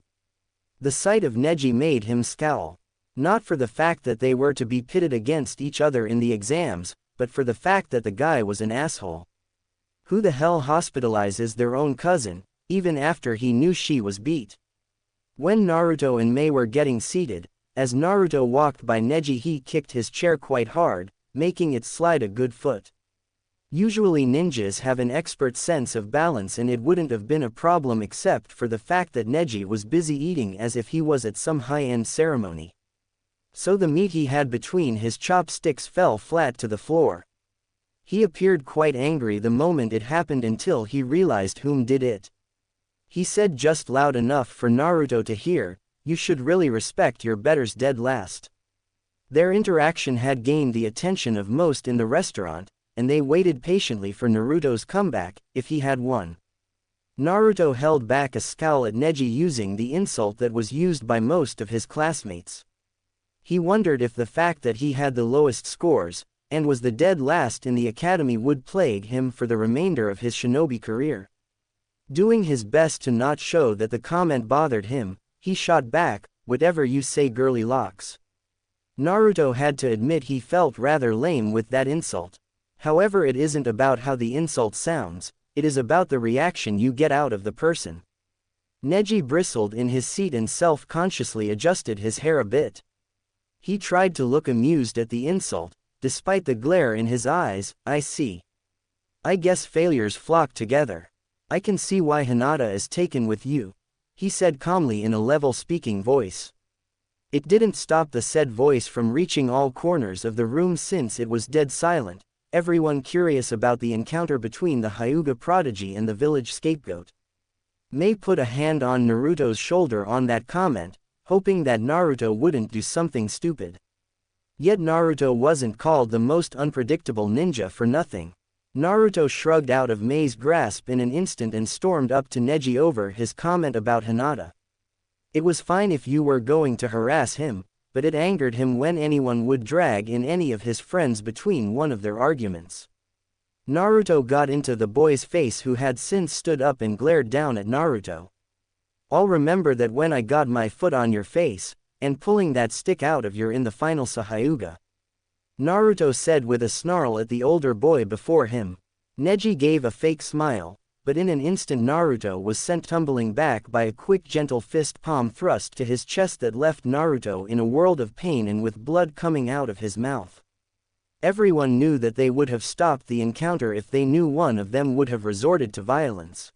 A: The sight of Neji made him scowl. Not for the fact that they were to be pitted against each other in the exams, but for the fact that the guy was an asshole. Who the hell hospitalizes their own cousin, even after he knew she was beat? When Naruto and Mei were getting seated, as Naruto walked by Neji, he kicked his chair quite hard, making it slide a good foot. Usually ninjas have an expert sense of balance and it wouldn't have been a problem except for the fact that Neji was busy eating as if he was at some high-end ceremony. So the meat he had between his chopsticks fell flat to the floor. He appeared quite angry the moment it happened until he realized whom did it. He said just loud enough for Naruto to hear, "You should really respect your betters dead last." Their interaction had gained the attention of most in the restaurant, and they waited patiently for Naruto's comeback, if he had one. Naruto held back a scowl at Neji using the insult that was used by most of his classmates. He wondered if the fact that he had the lowest scores, and was the dead last in the academy would plague him for the remainder of his shinobi career. Doing his best to not show that the comment bothered him, he shot back, "Whatever you say, girly locks." Naruto had to admit he felt rather lame with that insult. However, it isn't about how the insult sounds, it is about the reaction you get out of the person. Neji bristled in his seat and self-consciously adjusted his hair a bit. He tried to look amused at the insult, despite the glare in his eyes. "I see. I guess failures flock together. I can see why Hinata is taken with you," he said calmly in a level speaking voice. It didn't stop the said voice from reaching all corners of the room since it was dead silent, everyone curious about the encounter between the Hyuga prodigy and the village scapegoat. Mei put a hand on Naruto's shoulder on that comment, hoping that Naruto wouldn't do something stupid. Yet Naruto wasn't called the most unpredictable ninja for nothing. Naruto shrugged out of Mei's grasp in an instant and stormed up to Neji over his comment about Hinata. It was fine if you were going to harass him, but it angered him when anyone would drag in any of his friends between one of their arguments. Naruto got into the boy's face, who had since stood up and glared down at Naruto. I'll remember that when I got my foot on your face, and pulling that stick out of your in the final Sahyuga. Naruto said with a snarl at the older boy before him. Neji gave a fake smile, but in an instant Naruto was sent tumbling back by a quick gentle fist palm thrust to his chest that left Naruto in a world of pain and with blood coming out of his mouth. Everyone knew that they would have stopped the encounter if they knew one of them would have resorted to violence.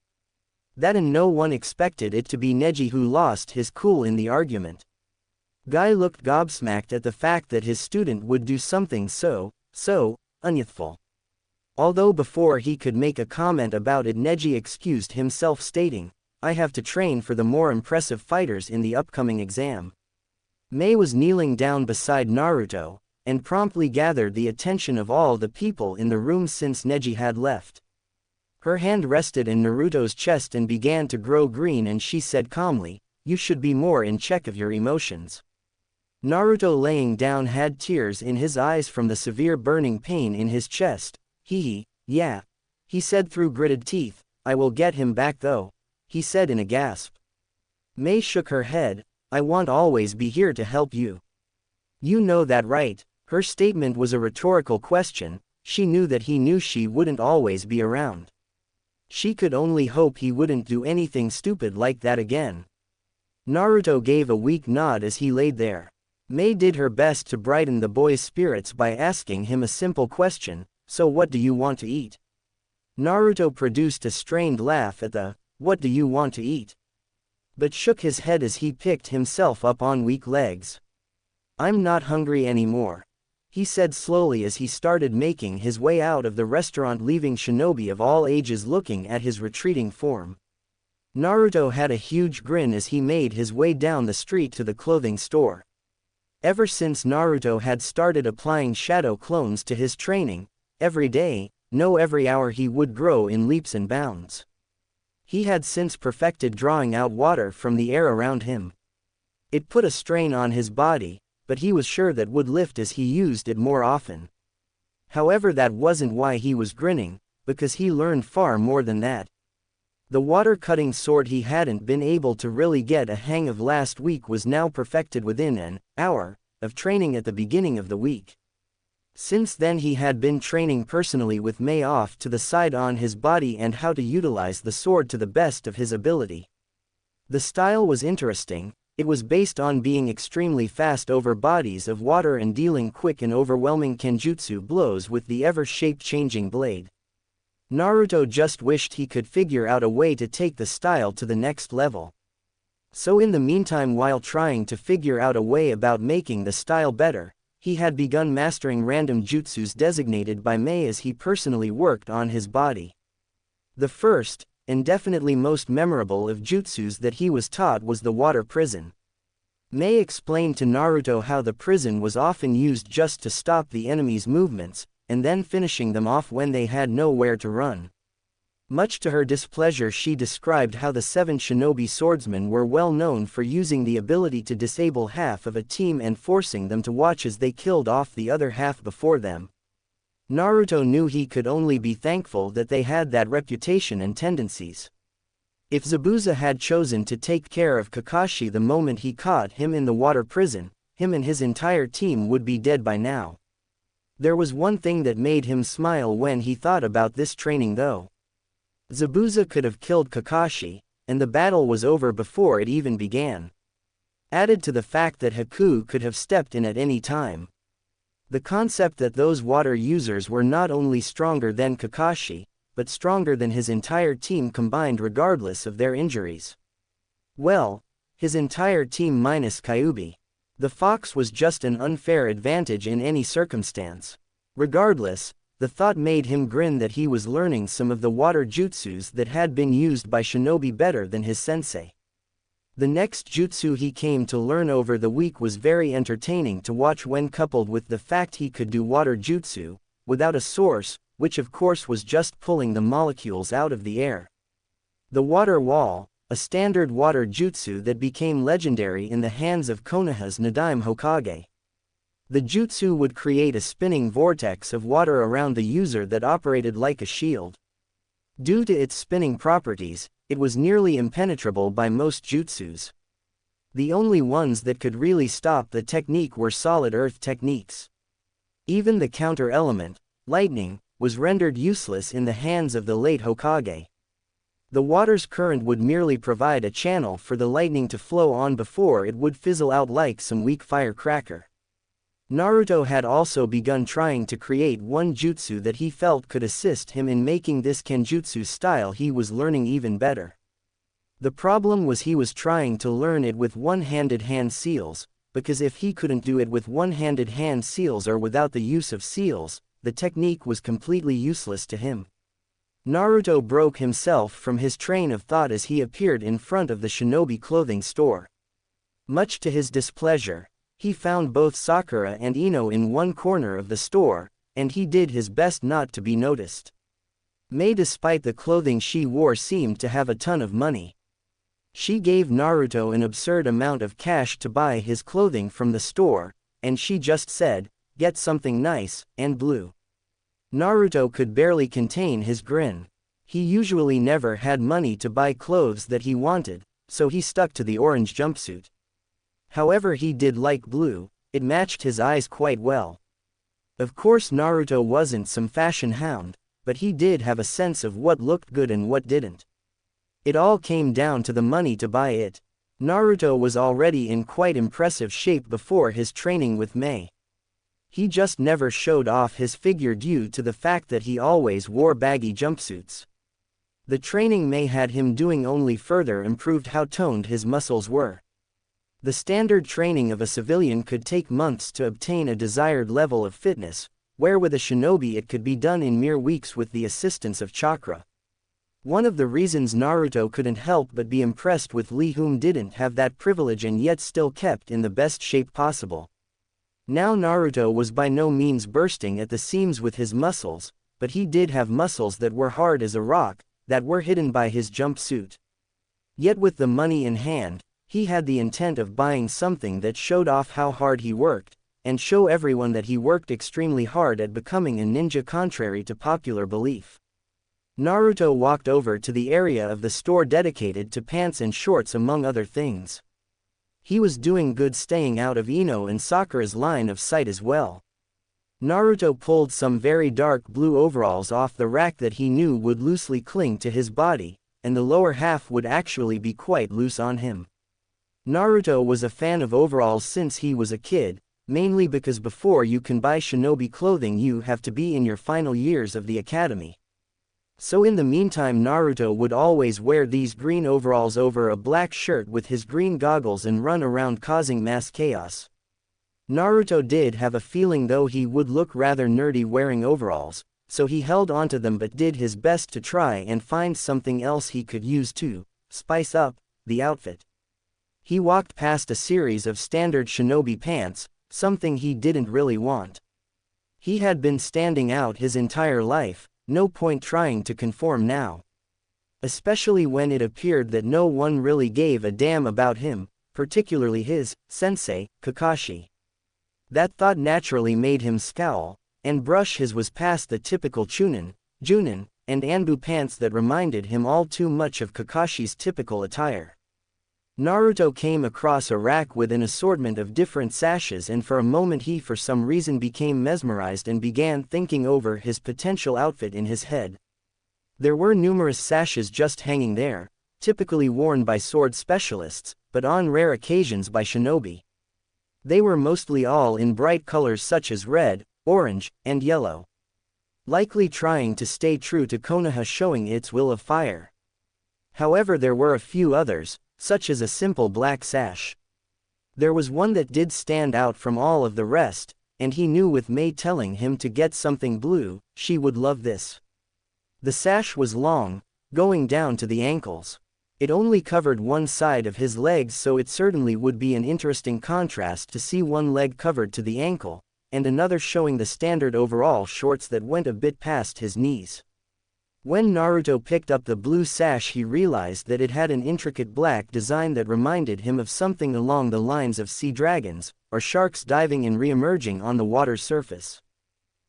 A: That, and no one expected it to be Neji who lost his cool in the argument. Guy looked gobsmacked at the fact that his student would do something so unyouthful. Although before he could make a comment about it, Neji excused himself, stating, "I have to train for the more impressive fighters in the upcoming exam." Mei was kneeling down beside Naruto, and promptly gathered the attention of all the people in the room since Neji had left. Her hand rested in Naruto's chest and began to grow green, and she said calmly, "You should be more in check of your emotions." Naruto, laying down, had tears in his eyes from the severe burning pain in his chest. Yeah, he said through gritted teeth. "I will get him back though," he said in a gasp. Mei shook her head. "I won't always be here to help you. You know that, right?" Her statement was a rhetorical question. She knew that he knew she wouldn't always be around. She could only hope he wouldn't do anything stupid like that again. Naruto gave a weak nod as he laid there. Mei did her best to brighten the boy's spirits by asking him a simple question, "So what do you want to eat?" Naruto produced a strained laugh at the, "What do you want to eat?" but shook his head as he picked himself up on weak legs. "I'm not hungry anymore," he said slowly as he started making his way out of the restaurant, leaving Shinobi of all ages looking at his retreating form. Naruto had a huge grin as he made his way down the street to the clothing store. Ever since Naruto had started applying shadow clones to his training, every day, no every hour, he would grow in leaps and bounds. He had since perfected drawing out water from the air around him. It put a strain on his body, but he was sure that would lift as he used it more often. However, that wasn't why he was grinning, because he learned far more than that. The water-cutting sword he hadn't been able to really get a hang of last week was now perfected within an hour of training at the beginning of the week. Since then he had been training personally with Mei off to the side on his body and how to utilize the sword to the best of his ability. The style was interesting. It was based on being extremely fast over bodies of water and dealing quick and overwhelming kenjutsu blows with the ever-shape-changing blade. Naruto just wished he could figure out a way to take the style to the next level. So in the meantime, while trying to figure out a way about making the style better, he had begun mastering random jutsus designated by Mei as he personally worked on his body. The first, and definitely most memorable of jutsus that he was taught was the water prison. Mei explained to Naruto how the prison was often used just to stop the enemy's movements, and then finishing them off when they had nowhere to run. Much to her displeasure, she described how the 7 shinobi swordsmen were well known for using the ability to disable half of a team and forcing them to watch as they killed off the other half before them. Naruto knew he could only be thankful that they had that reputation and tendencies. If Zabuza had chosen to take care of Kakashi the moment he caught him in the water prison, him and his entire team would be dead by now. There was one thing that made him smile when he thought about this training though. Zabuza could have killed Kakashi, and the battle was over before it even began. Added to the fact that Haku could have stepped in at any time. The concept that those water users were not only stronger than Kakashi, but stronger than his entire team combined regardless of their injuries. Well, his entire team minus Kyuubi. The fox was just an unfair advantage in any circumstance. Regardless, The thought made him grin that he was learning some of the water jutsus that had been used by Shinobi better than his sensei. The next jutsu he came to learn over the week was very entertaining to watch when coupled with the fact he could do water jutsu, without a source, which of course was just pulling the molecules out of the air. The water wall, a standard water jutsu that became legendary in the hands of Konoha's Nadaime Hokage. The jutsu would create a spinning vortex of water around the user that operated like a shield. Due to its spinning properties, it was nearly impenetrable by most jutsus. The only ones that could really stop the technique were solid earth techniques. Even the counter-element, lightning, was rendered useless in the hands of the late Hokage. The water's current would merely provide a channel for the lightning to flow on before it would fizzle out like some weak firecracker. Naruto had also begun trying to create one jutsu that he felt could assist him in making this kenjutsu style he was learning even better. The problem was he was trying to learn it with one-handed hand seals, because if he couldn't do it with one-handed hand seals or without the use of seals, the technique was completely useless to him. Naruto broke himself from his train of thought as he appeared in front of the Shinobi clothing store. Much to his displeasure, he found both Sakura and Ino in one corner of the store, and he did his best not to be noticed. Mei, despite the clothing she wore, seemed to have a ton of money. She gave Naruto an absurd amount of cash to buy his clothing from the store, and she just said, "Get something nice," and blew. Naruto could barely contain his grin. He usually never had money to buy clothes that he wanted, so he stuck to the orange jumpsuit. However, he did like blue, it matched his eyes quite well. Of course Naruto wasn't some fashion hound, but he did have a sense of what looked good and what didn't. It all came down to the money to buy it. Naruto was already in quite impressive shape before his training with Mei. He just never showed off his figure due to the fact that he always wore baggy jumpsuits. The training Mei had him doing only further improved how toned his muscles were. The standard training of a civilian could take months to obtain a desired level of fitness, where with a shinobi it could be done in mere weeks with the assistance of chakra. One of the reasons Naruto couldn't help but be impressed with Lee, whom didn't have that privilege and yet still kept in the best shape possible. Now Naruto was by no means bursting at the seams with his muscles, but he did have muscles that were hard as a rock, that were hidden by his jumpsuit. Yet with the money in hand, he had the intent of buying something that showed off how hard he worked, and show everyone that he worked extremely hard at becoming a ninja, contrary to popular belief. Naruto walked over to the area of the store dedicated to pants and shorts among other things. He was doing good staying out of Ino and Sakura's line of sight as well. Naruto pulled some very dark blue overalls off the rack that he knew would loosely cling to his body, and the lower half would actually be quite loose on him. Naruto was a fan of overalls since he was a kid, mainly because before you can buy shinobi clothing you have to be in your final years of the academy. So in the meantime Naruto would always wear these green overalls over a black shirt with his green goggles and run around causing mass chaos. Naruto did have a feeling though he would look rather nerdy wearing overalls, so he held onto them but did his best to try and find something else he could use to spice up the outfit. He walked past a series of standard shinobi pants, something he didn't really want. He had been standing out his entire life, no point trying to conform now. Especially when it appeared that no one really gave a damn about him, particularly his sensei, Kakashi. That thought naturally made him scowl, and brush his was past the typical Chunin, Junin, and Anbu pants that reminded him all too much of Kakashi's typical attire. Naruto came across a rack with an assortment of different sashes, and for a moment he for some reason became mesmerized and began thinking over his potential outfit in his head. There were numerous sashes just hanging there, typically worn by sword specialists, but on rare occasions by shinobi. They were mostly all in bright colors such as red, orange, and yellow. Likely trying to stay true to Konoha showing its will of fire. However, there were a few others, such as a simple black sash. There was one that did stand out from all of the rest, and he knew with Mei telling him to get something blue, she would love this. The sash was long, going down to the ankles. It only covered one side of his legs, so it certainly would be an interesting contrast to see one leg covered to the ankle, and another showing the standard overall shorts that went a bit past his knees. When Naruto picked up the blue sash, he realized that it had an intricate black design that reminded him of something along the lines of sea dragons, or sharks diving and re-emerging on the water's surface.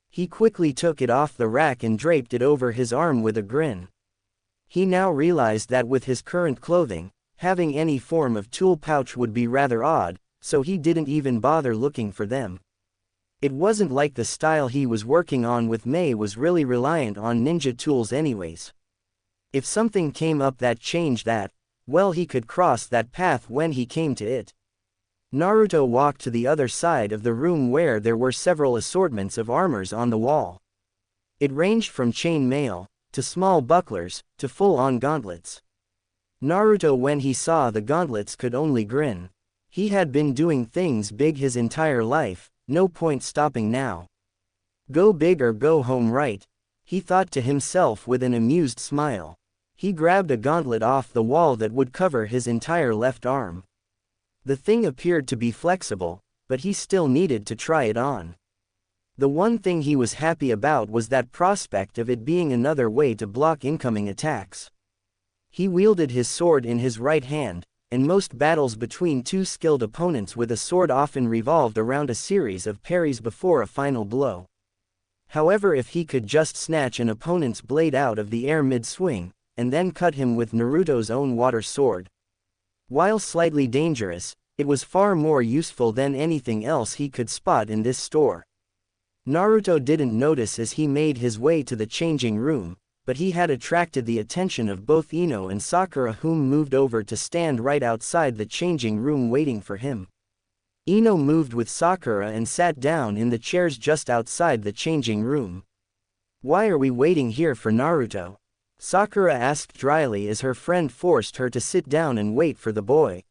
A: He quickly took it off the rack and draped it over his arm with a grin. He now realized that with his current clothing, having any form of tool pouch would be rather odd, so he didn't even bother looking for them. It wasn't like the style he was working on with Mei was really reliant on ninja tools anyways. If something came up that changed that, well, he could cross that path when he came to it. Naruto walked to the other side of the room where there were several assortments of armors on the wall. It ranged from chain mail, to small bucklers, to full-on gauntlets. Naruto, when he saw the gauntlets, could only grin. He had been doing things big his entire life, no point stopping now. Go big or go home, right? He thought to himself with an amused smile. He grabbed a gauntlet off the wall that would cover his entire left arm. The thing appeared to be flexible, but he still needed to try it on. The one thing he was happy about was that prospect of it being another way to block incoming attacks. He wielded his sword in his right hand, and most battles between two skilled opponents with a sword often revolved around a series of parries before a final blow. However, if he could just snatch an opponent's blade out of the air mid-swing, and then cut him with Naruto's own water sword. While slightly dangerous, it was far more useful than anything else he could spot in this store. Naruto didn't notice as he made his way to the changing room, but he had attracted the attention of both Ino and Sakura, whom moved over to stand right outside the changing room waiting for him. Ino moved with Sakura and sat down in the chairs just outside the changing room. "Why are we waiting here for Naruto?" Sakura asked dryly as her friend forced her to sit down and wait for the boy.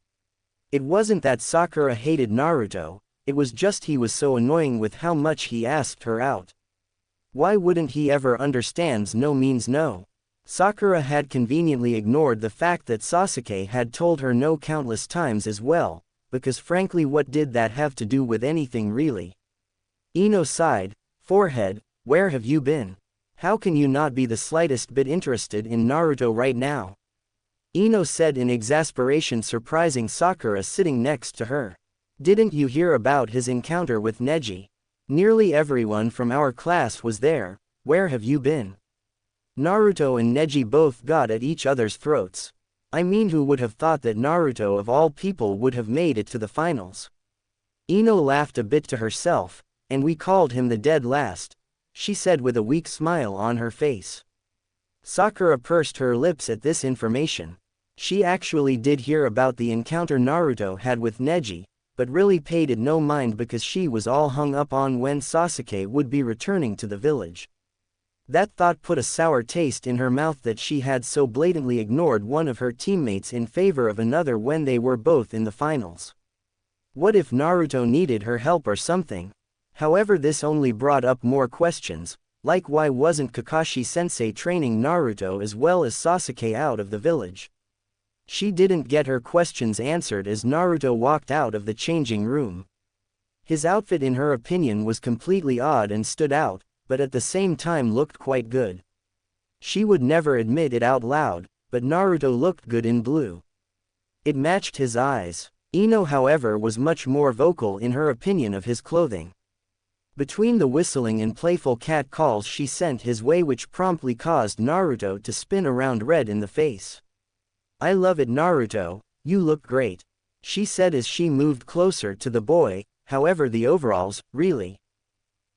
A: It wasn't that Sakura hated Naruto, it was just he was so annoying with how much he asked her out. Why wouldn't he ever understand no means no? Sakura had conveniently ignored the fact that Sasuke had told her no countless times as well, because frankly, what did that have to do with anything really? Ino sighed, "Forehead, where have you been? How can you not be the slightest bit interested in Naruto right now?" Ino said in exasperation, surprising Sakura sitting next to her. "Didn't you hear about his encounter with Neji? Nearly everyone from our class was there. Where have you been?" Naruto and Neji both got at each other's throats. I mean, who would have thought that Naruto of all people would have made it to the finals? Ino laughed a bit to herself, "And we called him the dead last," she said with a weak smile on her face. Sakura pursed her lips at this information. She actually did hear about the encounter Naruto had with Neji, but really paid it no mind because she was all hung up on when Sasuke would be returning to the village. That thought put a sour taste in her mouth that she had so blatantly ignored one of her teammates in favor of another when they were both in the finals. What if Naruto needed her help or something? However, this only brought up more questions, like why wasn't Kakashi-sensei training Naruto as well as Sasuke out of the village? She didn't get her questions answered as Naruto walked out of the changing room. His outfit in her opinion was completely odd and stood out, but at the same time looked quite good. She would never admit it out loud, but Naruto looked good in blue. It matched his eyes. Ino, however, was much more vocal in her opinion of his clothing. Between the whistling and playful cat calls she sent his way, which promptly caused Naruto to spin around red in the face. "I love it, Naruto, you look great," she said as she moved closer to the boy. "However, the overalls, really,"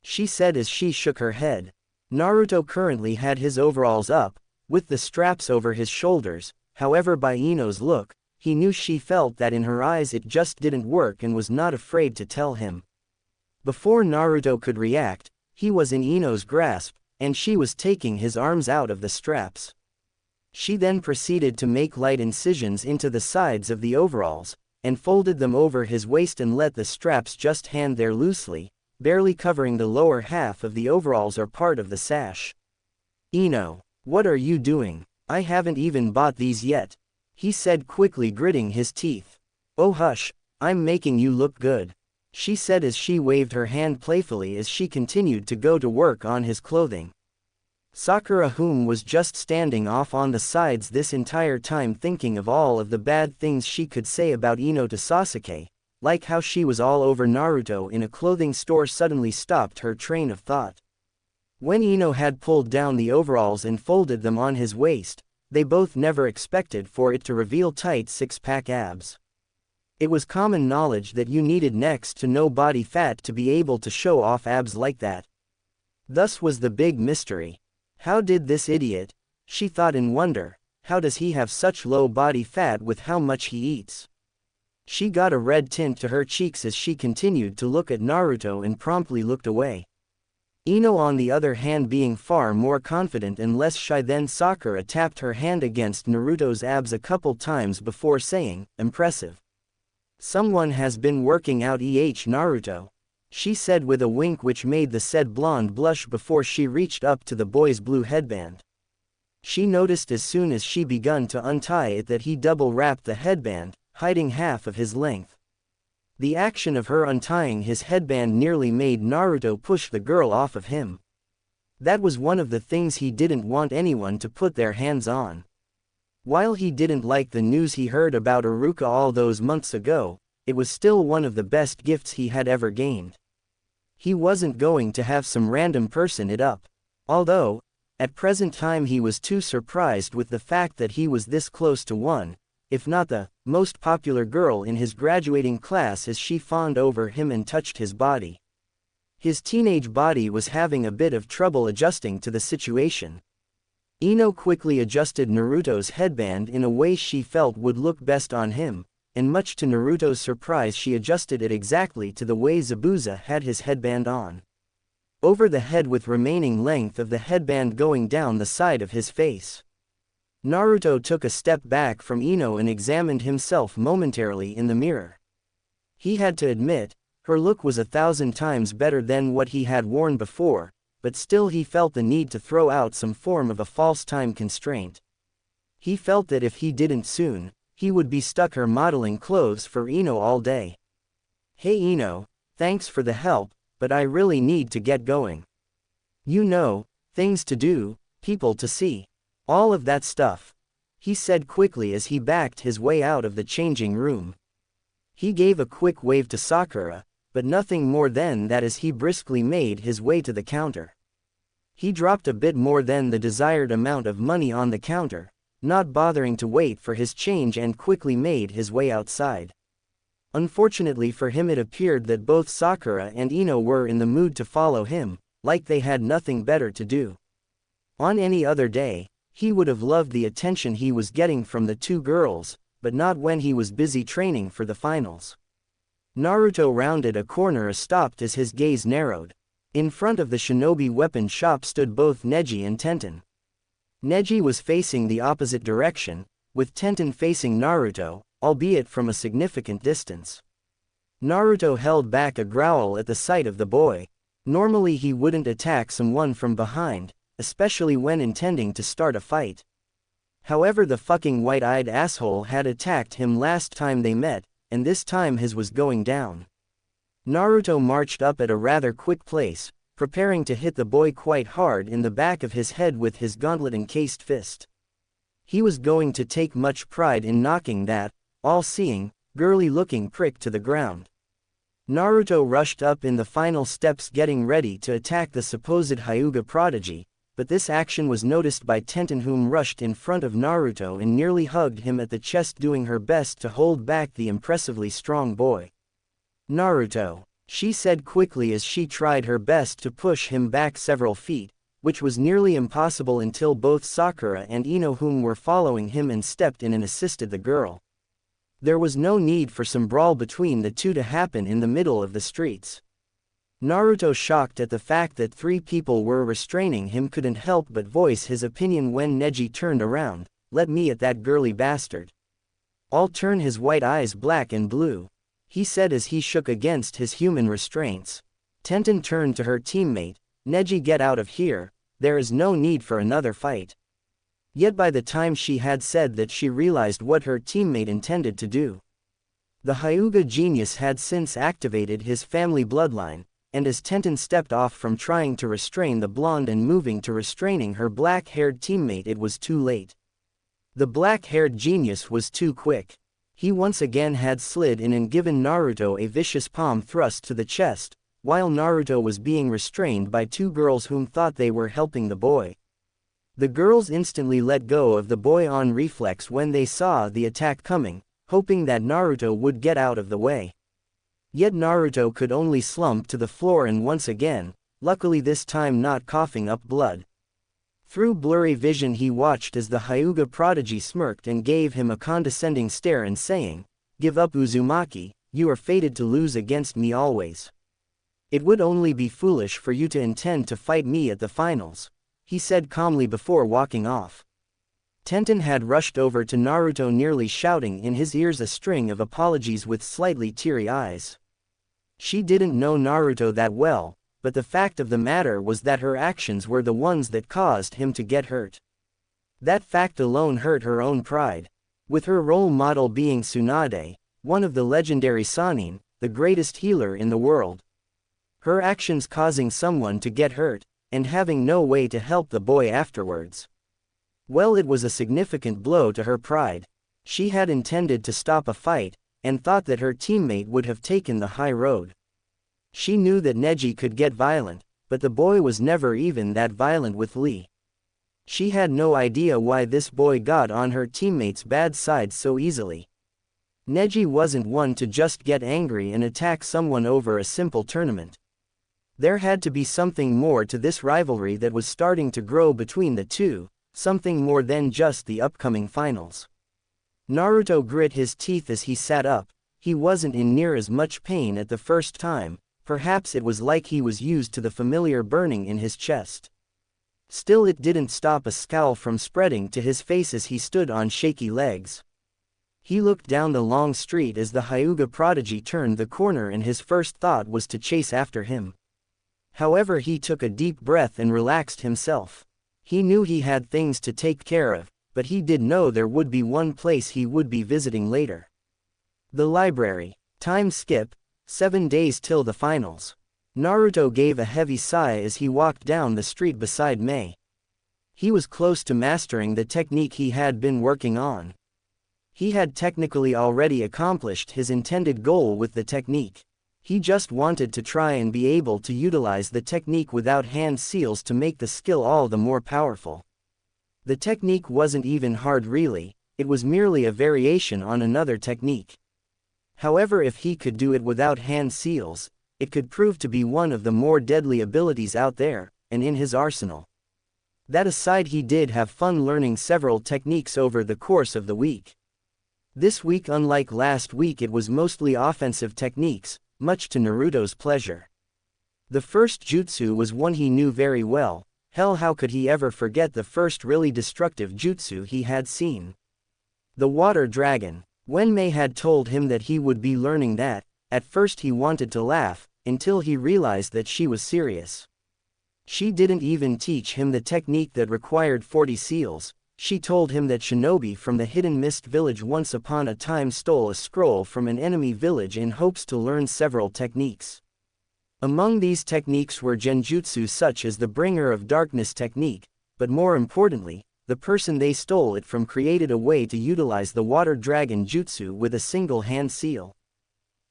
A: she said as she shook her head. Naruto currently had his overalls up, with the straps over his shoulders. However, by Ino's look, he knew she felt that in her eyes it just didn't work and was not afraid to tell him. Before Naruto could react, he was in Ino's grasp, and she was taking his arms out of the straps. She then proceeded to make light incisions into the sides of the overalls, and folded them over his waist and let the straps just hang there loosely, barely covering the lower half of the overalls or part of the sash. "Ino, what are you doing? I haven't even bought these yet," he said quickly, gritting his teeth. "Oh hush, I'm making you look good," she said as she waved her hand playfully as she continued to go to work on his clothing. Sakura, whom was just standing off on the sides this entire time thinking of all of the bad things she could say about Ino to Sasuke, like how she was all over Naruto in a clothing store, suddenly stopped her train of thought. When Ino had pulled down the overalls and folded them on his waist, they both never expected for it to reveal tight six-pack abs. It was common knowledge that you needed next to no body fat to be able to show off abs like that. Thus was the big mystery. How did this idiot, she thought in wonder, how does he have such low body fat with how much he eats? She got a red tint to her cheeks as she continued to look at Naruto and promptly looked away. Ino, on the other hand, being far more confident and less shy than Sakura, tapped her hand against Naruto's abs a couple times before saying, "Impressive. Someone has been working out Naruto," she said with a wink which made the said blonde blush before she reached up to the boy's blue headband. She noticed as soon as she begun to untie it that he double-wrapped the headband, hiding half of his length. The action of her untying his headband nearly made Naruto push the girl off of him. That was one of the things he didn't want anyone to put their hands on. While he didn't like the news he heard about Iruka all those months ago, it was still one of the best gifts he had ever gained. He wasn't going to have some random person it up. Although, at present time he was too surprised with the fact that he was this close to one, if not the most popular girl in his graduating class, as she fawned over him and touched his body. His teenage body was having a bit of trouble adjusting to the situation. Ino quickly adjusted Naruto's headband in a way she felt would look best on him, and much to Naruto's surprise she adjusted it exactly to the way Zabuza had his headband on. Over the head, with remaining length of the headband going down the side of his face. Naruto took a step back from Ino and examined himself momentarily in the mirror. He had to admit, her look was 1,000 times better than what he had worn before, but still he felt the need to throw out some form of a false time constraint. He felt that if he didn't soon, he would be stuck her modeling clothes for Ino all day. "Hey Ino, thanks for the help, but I really need to get going. You know, things to do, people to see. All of that stuff," he said quickly as he backed his way out of the changing room. He gave a quick wave to Sakura, but nothing more than that as he briskly made his way to the counter. He dropped a bit more than the desired amount of money on the counter, not bothering to wait for his change, and quickly made his way outside. Unfortunately for him, it appeared that both Sakura and Ino were in the mood to follow him, like they had nothing better to do. On any other day, he would have loved the attention he was getting from the two girls, but not when he was busy training for the finals. Naruto rounded a corner and stopped as his gaze narrowed. In front of the Shinobi weapon shop stood both Neji and Tenten. Neji was facing the opposite direction, with Tenten facing Naruto, albeit from a significant distance. Naruto held back a growl at the sight of the boy. Normally he wouldn't attack someone from behind, especially when intending to start a fight. However, the fucking white-eyed asshole had attacked him last time they met, and this time his was going down. Naruto marched up at a rather quick pace, preparing to hit the boy quite hard in the back of his head with his gauntlet-encased fist. He was going to take much pride in knocking that all-seeing, girly-looking prick to the ground. Naruto rushed up in the final steps, getting ready to attack the supposed Hyuga prodigy, but this action was noticed by Tenten, whom rushed in front of Naruto and nearly hugged him at the chest, doing her best to hold back the impressively strong boy. "Naruto," she said quickly as she tried her best to push him back several feet, which was nearly impossible until both Sakura and Ino, whom were following him, and stepped in and assisted the girl. There was no need for some brawl between the two to happen in the middle of the streets. Naruto, shocked at the fact that 3 people were restraining him, couldn't help but voice his opinion when Neji turned around. "Let me at that girly bastard. I'll turn his white eyes black and blue," he said as he shook against his human restraints. Tenten turned to her teammate, "Neji, get out of here, there is no need for another fight." Yet by the time she had said that, she realized what her teammate intended to do. The Hyuga genius had since activated his family bloodline, and as Tenten stepped off from trying to restrain the blonde and moving to restraining her black-haired teammate, it was too late. The black-haired genius was too quick. He once again had slid in and given Naruto a vicious palm thrust to the chest, while Naruto was being restrained by two girls whom thought they were helping the boy. The girls instantly let go of the boy on reflex when they saw the attack coming, hoping that Naruto would get out of the way. Yet Naruto could only slump to the floor and once again, luckily this time not coughing up blood. Through blurry vision he watched as the Hyuga prodigy smirked and gave him a condescending stare and saying, "Give up, Uzumaki, you are fated to lose against me always. It would only be foolish for you to intend to fight me at the finals," he said calmly before walking off. Tenten had rushed over to Naruto, nearly shouting in his ears a string of apologies with slightly teary eyes. She didn't know Naruto that well, but the fact of the matter was that her actions were the ones that caused him to get hurt. That fact alone hurt her own pride. With her role model being Tsunade, one of the legendary Sannin, the greatest healer in the world. Her actions causing someone to get hurt, and having no way to help the boy afterwards. Well, it was a significant blow to her pride. She had intended to stop a fight, and thought that her teammate would have taken the high road. She knew that Neji could get violent, but the boy was never even that violent with Lee. She had no idea why this boy got on her teammate's bad side so easily. Neji wasn't one to just get angry and attack someone over a simple tournament. There had to be something more to this rivalry that was starting to grow between the two, something more than just the upcoming finals. Naruto grit his teeth as he sat up. He wasn't in near as much pain at the first time, perhaps it was like he was used to the familiar burning in his chest. Still, it didn't stop a scowl from spreading to his face as he stood on shaky legs. He looked down the long street as the Hyuga prodigy turned the corner, and his first thought was to chase after him. However, he took a deep breath and relaxed himself. He knew he had things to take care of, but he did know there would be one place he would be visiting later. The library. Time skip, 7 days till the finals. Naruto gave a heavy sigh as he walked down the street beside Mei. He was close to mastering the technique he had been working on. He had technically already accomplished his intended goal with the technique. He just wanted to try and be able to utilize the technique without hand seals to make the skill all the more powerful. The technique wasn't even hard really, it was merely a variation on another technique. However, if he could do it without hand seals, it could prove to be one of the more deadly abilities out there, and in his arsenal. That aside, he did have fun learning several techniques over the course of the week. This week, unlike last week, it was mostly offensive techniques, much to Naruto's pleasure. The first jutsu was one he knew very well. Hell, how could he ever forget the first really destructive jutsu he had seen? The water dragon. When Mei had told him that he would be learning that, at first he wanted to laugh, until he realized that she was serious. She didn't even teach him the technique that required 40 seals. She told him that Shinobi from the Hidden Mist village once upon a time stole a scroll from an enemy village in hopes to learn several techniques. Among these techniques were genjutsu such as the Bringer of Darkness technique, but more importantly, the person they stole it from created a way to utilize the water dragon jutsu with a single hand seal.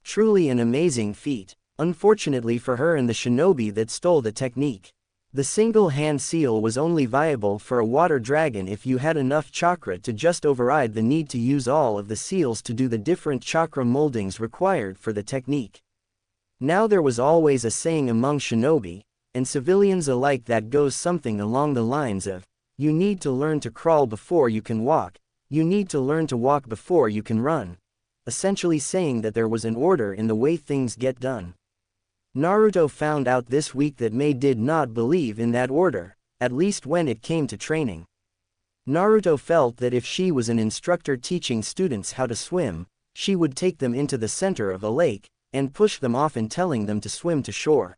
A: Truly an amazing feat. Unfortunately for her and the shinobi that stole the technique, the single hand seal was only viable for a water dragon if you had enough chakra to just override the need to use all of the seals to do the different chakra moldings required for the technique. Now there was always a saying among shinobi, and civilians alike that goes something along the lines of, you need to learn to crawl before you can walk, you need to learn to walk before you can run. Essentially saying that there was an order in the way things get done. Naruto found out this week that Mei did not believe in that order, at least when it came to training. Naruto felt that if she was an instructor teaching students how to swim, she would take them into the center of a lake, and push them off and telling them to swim to shore.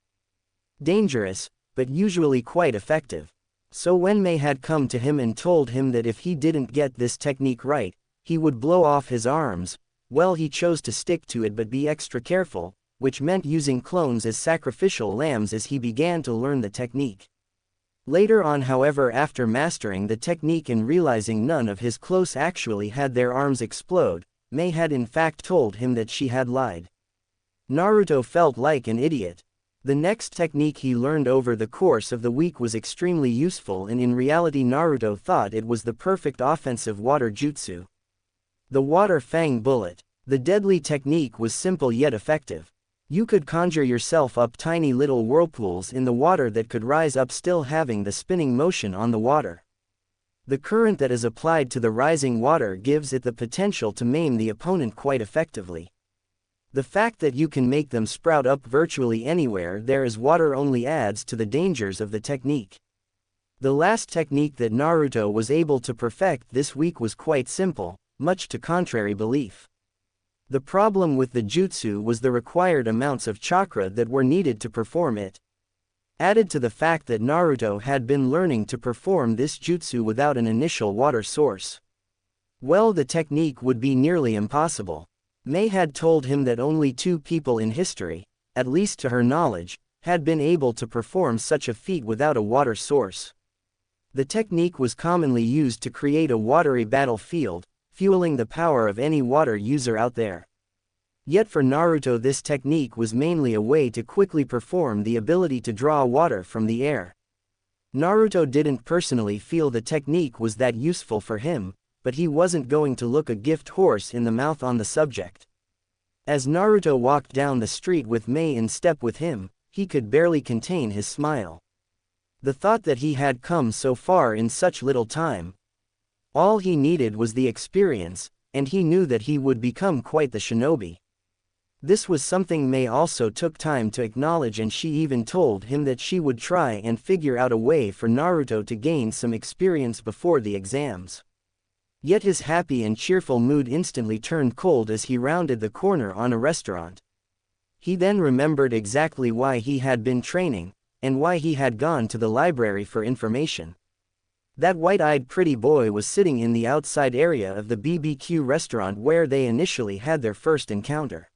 A: Dangerous, but usually quite effective. So when Mei had come to him and told him that if he didn't get this technique right, he would blow off his arms, well, he chose to stick to it but be extra careful, which meant using clones as sacrificial lambs as he began to learn the technique. Later on, however, after mastering the technique and realizing none of his clones actually had their arms explode, Mei had in fact told him that she had lied. Naruto felt like an idiot. The next technique he learned over the course of the week was extremely useful, and in reality Naruto thought it was the perfect offensive water jutsu. The Water Fang Bullet. The deadly technique was simple yet effective. You could conjure yourself up tiny little whirlpools in the water that could rise up, still having the spinning motion on the water. The current that is applied to the rising water gives it the potential to maim the opponent quite effectively. The fact that you can make them sprout up virtually anywhere there is water only adds to the dangers of the technique. The last technique that Naruto was able to perfect this week was quite simple, much to contrary belief. The problem with the jutsu was the required amounts of chakra that were needed to perform it. Added to the fact that Naruto had been learning to perform this jutsu without an initial water source, well, the technique would be nearly impossible. Mei had told him that only 2 people in history, at least to her knowledge, had been able to perform such a feat without a water source. The technique was commonly used to create a watery battlefield, fueling the power of any water user out there. Yet for Naruto this technique was mainly a way to quickly perform the ability to draw water from the air. Naruto didn't personally feel the technique was that useful for him, but he wasn't going to look a gift horse in the mouth on the subject. As Naruto walked down the street with Mei in step with him, he could barely contain his smile. The thought that he had come so far in such little time. All he needed was the experience, and he knew that he would become quite the shinobi. This was something Mei also took time to acknowledge, and she even told him that she would try and figure out a way for Naruto to gain some experience before the exams. Yet his happy and cheerful mood instantly turned cold as he rounded the corner on a restaurant. He then remembered exactly why he had been training, and why he had gone to the library for information. That white-eyed pretty boy was sitting in the outside area of the BBQ restaurant where they initially had their first encounter.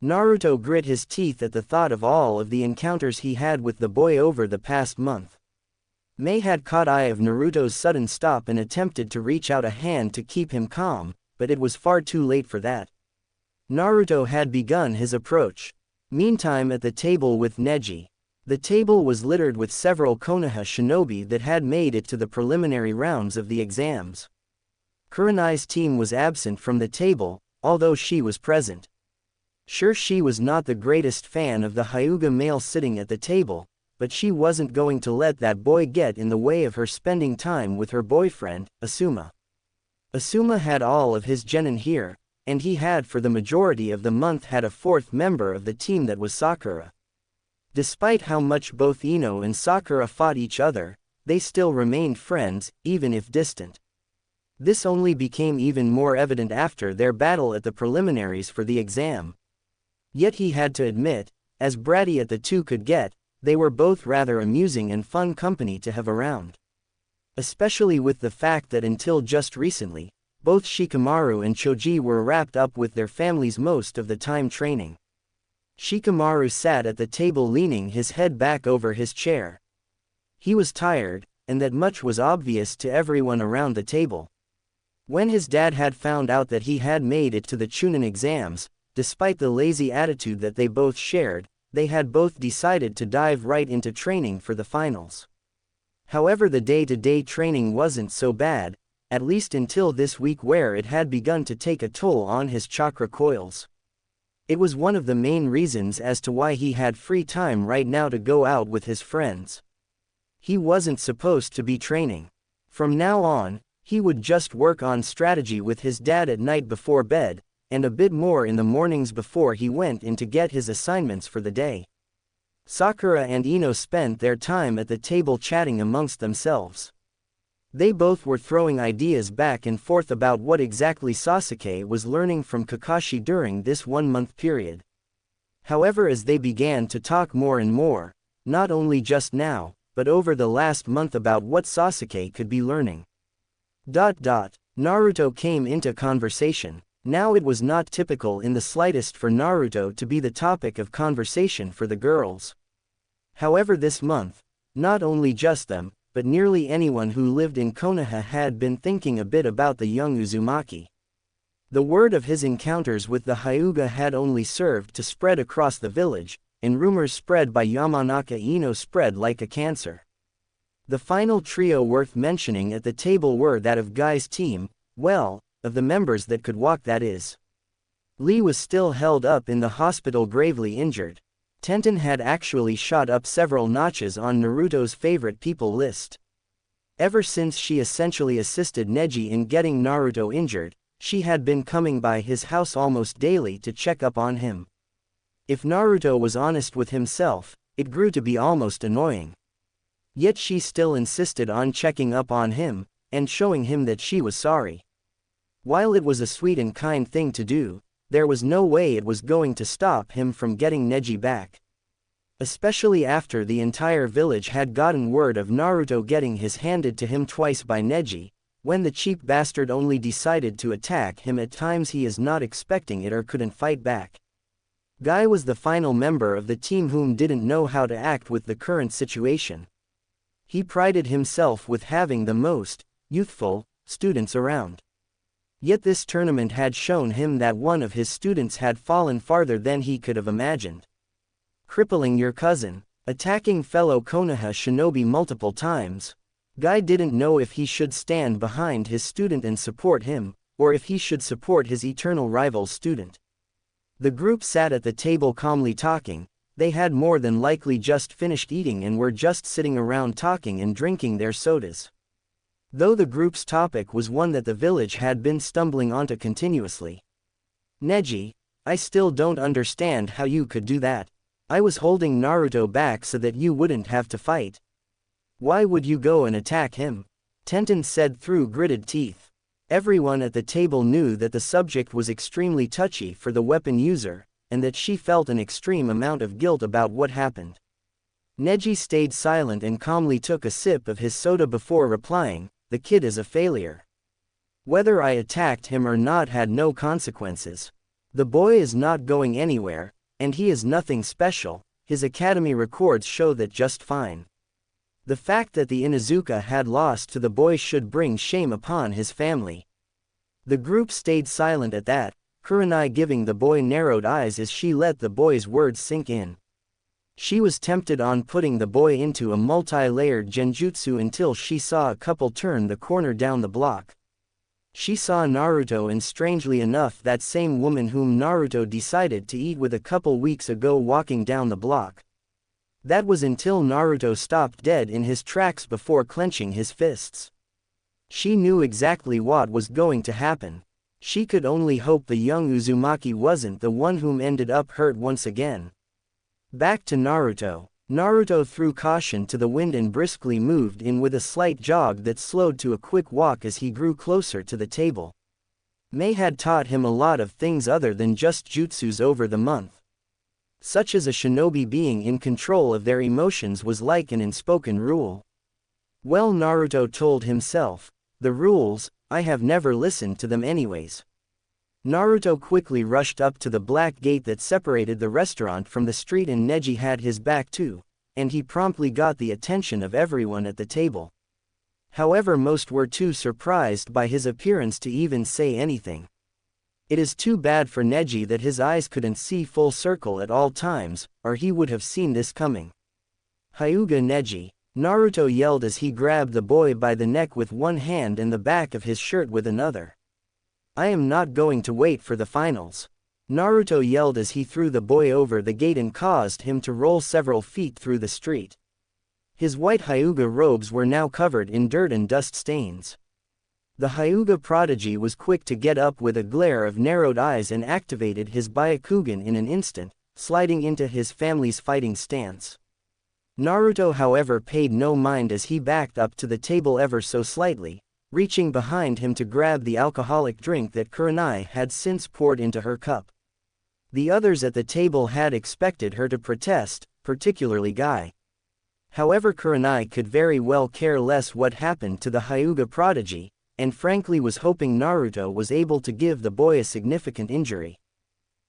A: Naruto grit his teeth at the thought of all of the encounters he had with the boy over the past month. Mei had caught eye of Naruto's sudden stop and attempted to reach out a hand to keep him calm, but it was far too late for that. Naruto had begun his approach. Meantime, at the table with Neji. The table was littered with several Konoha shinobi that had made it to the preliminary rounds of the exams. Kurenai's team was absent from the table, although she was present. Sure, she was not the greatest fan of the Hyuga male sitting at the table, but she wasn't going to let that boy get in the way of her spending time with her boyfriend, Asuma. Asuma had all of his genin here, and he had for the majority of the month had a 4th member of the team that was Sakura. Despite how much both Ino and Sakura fought each other, they still remained friends, even if distant. This only became even more evident after their battle at the preliminaries for the exam. Yet he had to admit, as bratty as the two could get, they were both rather amusing and fun company to have around. Especially with the fact that until just recently, both Shikamaru and Choji were wrapped up with their families most of the time training. Shikamaru sat at the table leaning his head back over his chair. He was tired, and that much was obvious to everyone around the table. When his dad had found out that he had made it to the Chunin exams, despite the lazy attitude that they both shared, they had both decided to dive right into training for the finals. However, the day-to-day training wasn't so bad, at least until this week where it had begun to take a toll on his chakra coils. It was one of the main reasons as to why he had free time right now to go out with his friends. He wasn't supposed to be training. From now on, he would just work on strategy with his dad at night before bed, and a bit more in the mornings before he went in to get his assignments for the day. Sakura and Ino spent their time at the table chatting amongst themselves. They both were throwing ideas back and forth about what exactly Sasuke was learning from Kakashi during this 1-month period. However, as they began to talk more and more, not only just now, but over the last month about what Sasuke could be learning. Naruto came into conversation. Now it was not typical in the slightest for Naruto to be the topic of conversation for the girls. However, this month, not only just them, but nearly anyone who lived in Konoha had been thinking a bit about the young Uzumaki. The word of his encounters with the Hyuga had only served to spread across the village, and rumors spread by Yamanaka Ino spread like a cancer. The final trio worth mentioning at the table were that of Guy's team, well, of the members that could walk, that is. Lee was still held up in the hospital gravely injured. Tenten had actually shot up several notches on Naruto's favorite people list. Ever since she essentially assisted Neji in getting Naruto injured, she had been coming by his house almost daily to check up on him. If Naruto was honest with himself, it grew to be almost annoying. Yet she still insisted on checking up on him, and showing him that she was sorry. While it was a sweet and kind thing to do, there was no way it was going to stop him from getting Neji back. Especially after the entire village had gotten word of Naruto getting his handed to him twice by Neji, when the cheap bastard only decided to attack him at times he is not expecting it or couldn't fight back. Guy was the final member of the team whom didn't know how to act with the current situation. He prided himself with having the most youthful students around. Yet this tournament had shown him that one of his students had fallen farther than he could have imagined. Crippling your cousin, attacking fellow Konoha shinobi multiple times. Guy didn't know if he should stand behind his student and support him, or if he should support his eternal rival's student. The group sat at the table calmly talking. They had more than likely just finished eating and were just sitting around talking and drinking their sodas. Though the group's topic was one that the village had been stumbling onto continuously. Neji, I still don't understand how you could do that. I was holding Naruto back so that you wouldn't have to fight. Why would you go and attack him? Tenten said through gritted teeth. Everyone at the table knew that the subject was extremely touchy for the weapon user, and that she felt an extreme amount of guilt about what happened. Neji stayed silent and calmly took a sip of his soda before replying, the kid is a failure. Whether I attacked him or not had no consequences. The boy is not going anywhere, and he is nothing special. His academy records show that just fine. The fact that the Inuzuka had lost to the boy should bring shame upon his family. The group stayed silent at that, Kurenai giving the boy narrowed eyes as she let the boy's words sink in. She was tempted on putting the boy into a multi-layered genjutsu until she saw a couple turn the corner down the block. She saw Naruto, and strangely enough that same woman whom Naruto decided to eat with a couple weeks ago walking down the block. That was until Naruto stopped dead in his tracks before clenching his fists. She knew exactly what was going to happen. She could only hope the young Uzumaki wasn't the one whom ended up hurt once again. Back to Naruto. Naruto threw caution to the wind and briskly moved in with a slight jog that slowed to a quick walk as he grew closer to the table. Mei had taught him a lot of things other than just jutsus over the month. Such as a shinobi being in control of their emotions was like an unspoken rule. Well, Naruto told himself, the rules, I have never listened to them anyways. Naruto quickly rushed up to the black gate that separated the restaurant from the street, and Neji had his back too, and he promptly got the attention of everyone at the table. However, most were too surprised by his appearance to even say anything. It is too bad for Neji that his eyes couldn't see full circle at all times, or he would have seen this coming. Hyuga Neji, Naruto yelled as he grabbed the boy by the neck with one hand and the back of his shirt with another. I am not going to wait for the finals. Naruto yelled as he threw the boy over the gate and caused him to roll several feet through the street. His white Hyuga robes were now covered in dirt and dust stains. The Hyuga Prodigy was quick to get up with a glare of narrowed eyes and activated his Byakugan in an instant, sliding into his family's fighting stance. Naruto, however, paid no mind as he backed up to the table ever so slightly, reaching behind him to grab the alcoholic drink that Kurenai had since poured into her cup. The others at the table had expected her to protest, particularly Guy. However, Kurenai could very well care less what happened to the Hyuga prodigy, and frankly was hoping Naruto was able to give the boy a significant injury.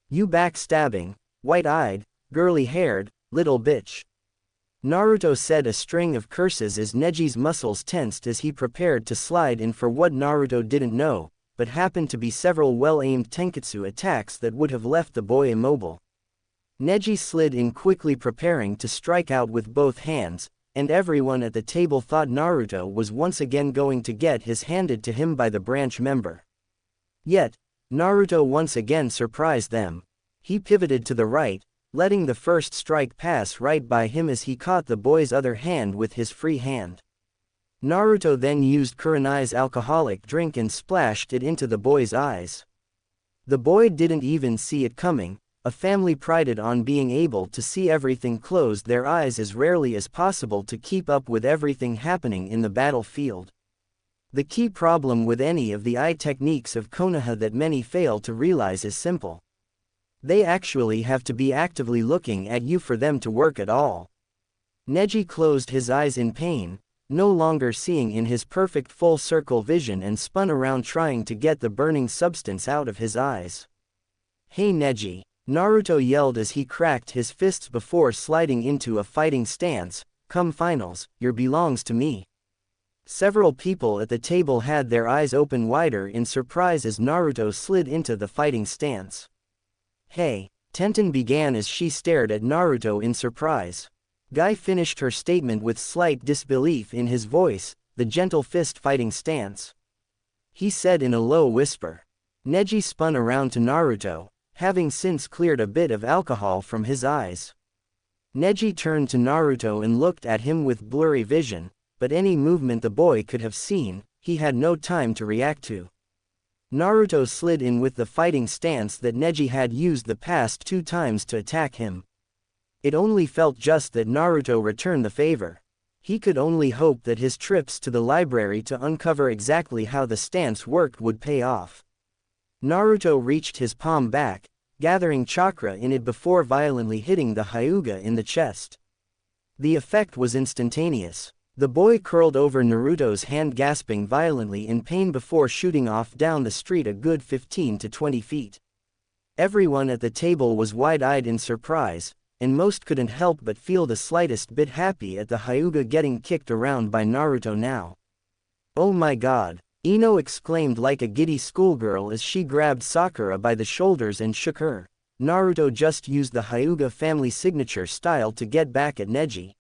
A: "You backstabbing, white-eyed, girly-haired, little bitch," Naruto said a string of curses as Neji's muscles tensed as he prepared to slide in for what Naruto didn't know, but happened to be several well-aimed tenketsu attacks that would have left the boy immobile. Neji slid in quickly, preparing to strike out with both hands, and everyone at the table thought Naruto was once again going to get his handed to him by the branch member. Yet, Naruto once again surprised them. He pivoted to the right, letting the first strike pass right by him as he caught the boy's other hand with his free hand. Naruto then used Kurenai's alcoholic drink and splashed it into the boy's eyes. The boy didn't even see it coming. A family prided on being able to see everything closed their eyes as rarely as possible to keep up with everything happening in the battlefield. The key problem with any of the eye techniques of Konoha that many fail to realize is simple. They actually have to be actively looking at you for them to work at all. Neji closed his eyes in pain, no longer seeing in his perfect full circle vision, and spun around trying to get the burning substance out of his eyes. "Hey Neji," Naruto yelled as he cracked his fists before sliding into a fighting stance, "come finals, your belongs to me." Several people at the table had their eyes open wider in surprise as Naruto slid into the fighting stance. "Hey," Tenten began as she stared at Naruto in surprise. Guy finished her statement with slight disbelief in his voice, "the gentle fist fighting stance," he said in a low whisper. Neji spun around to Naruto, having since cleared a bit of alcohol from his eyes. Neji turned to Naruto and looked at him with blurry vision, but any movement the boy could have seen, he had no time to react to. Naruto slid in with the fighting stance that Neji had used the past 2 times to attack him. It only felt just that Naruto returned the favor. He could only hope that his trips to the library to uncover exactly how the stance worked would pay off. Naruto reached his palm back, gathering chakra in it before violently hitting the Hyuga in the chest. The effect was instantaneous. The boy curled over Naruto's hand, gasping violently in pain before shooting off down the street a good 15 to 20 feet. Everyone at the table was wide-eyed in surprise, and most couldn't help but feel the slightest bit happy at the Hyuga getting kicked around by Naruto now. "Oh my god," Ino exclaimed like a giddy schoolgirl as she grabbed Sakura by the shoulders and shook her. Naruto just used the Hyuga family signature style to get back at Neji.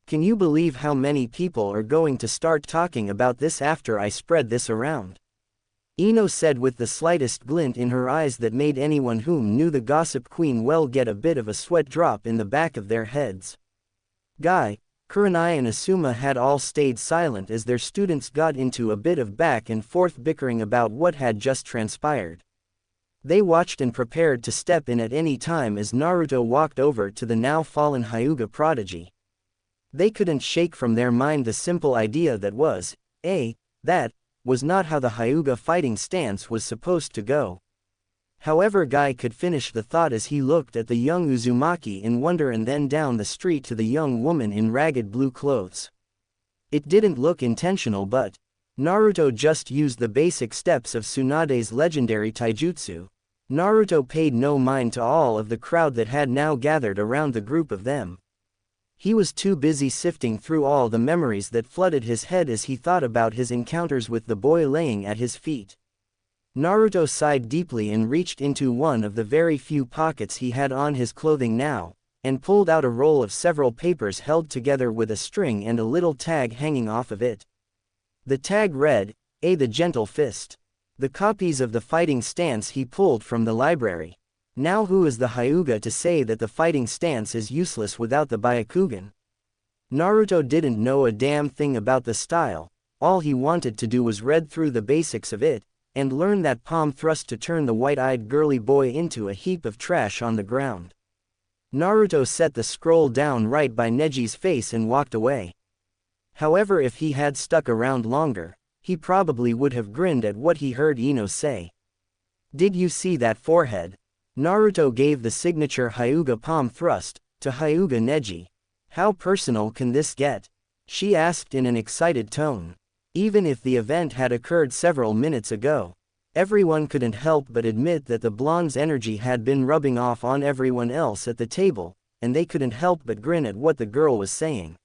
A: "Can you believe how many people are going to start talking about this after I spread this around?" Ino said with the slightest glint in her eyes that made anyone whom knew the gossip queen well get a bit of a sweat drop in the back of their heads. Guy, Kurenai and Asuma had all stayed silent as their students got into a bit of back and forth bickering about what had just transpired. They watched and prepared to step in at any time as Naruto walked over to the now fallen Hyuga prodigy. They couldn't shake from their mind the simple idea that that was not how the Hyuga fighting stance was supposed to go. However, Guy could finish the thought as he looked at the young Uzumaki in wonder and then down the street to the young woman in ragged blue clothes. It didn't look intentional, but Naruto just used the basic steps of Tsunade's legendary taijutsu. Naruto paid no mind to all of the crowd that had now gathered around the group of them. He was too busy sifting through all the memories that flooded his head as he thought about his encounters with the boy laying at his feet. Naruto sighed deeply and reached into one of the very few pockets he had on his clothing now, and pulled out a roll of several papers held together with a string and a little tag hanging off of it. The tag read, the gentle fist. The copies of the fighting stance he pulled from the library. Now who is the Hyuga to say that the fighting stance is useless without the Byakugan? Naruto didn't know a damn thing about the style. All he wanted to do was read through the basics of it, and learn that palm thrust to turn the white-eyed girly boy into a heap of trash on the ground. Naruto set the scroll down right by Neji's face and walked away. However, if he had stuck around longer, he probably would have grinned at what he heard Ino say. "Did you see that forehead?" Naruto gave the signature Hyuga palm thrust to Hyuga Neji. How personal can this get? She asked in an excited tone. Even if the event had occurred several minutes ago, everyone couldn't help but admit that the blonde's energy had been rubbing off on everyone else at the table, and they couldn't help but grin at what the girl was saying.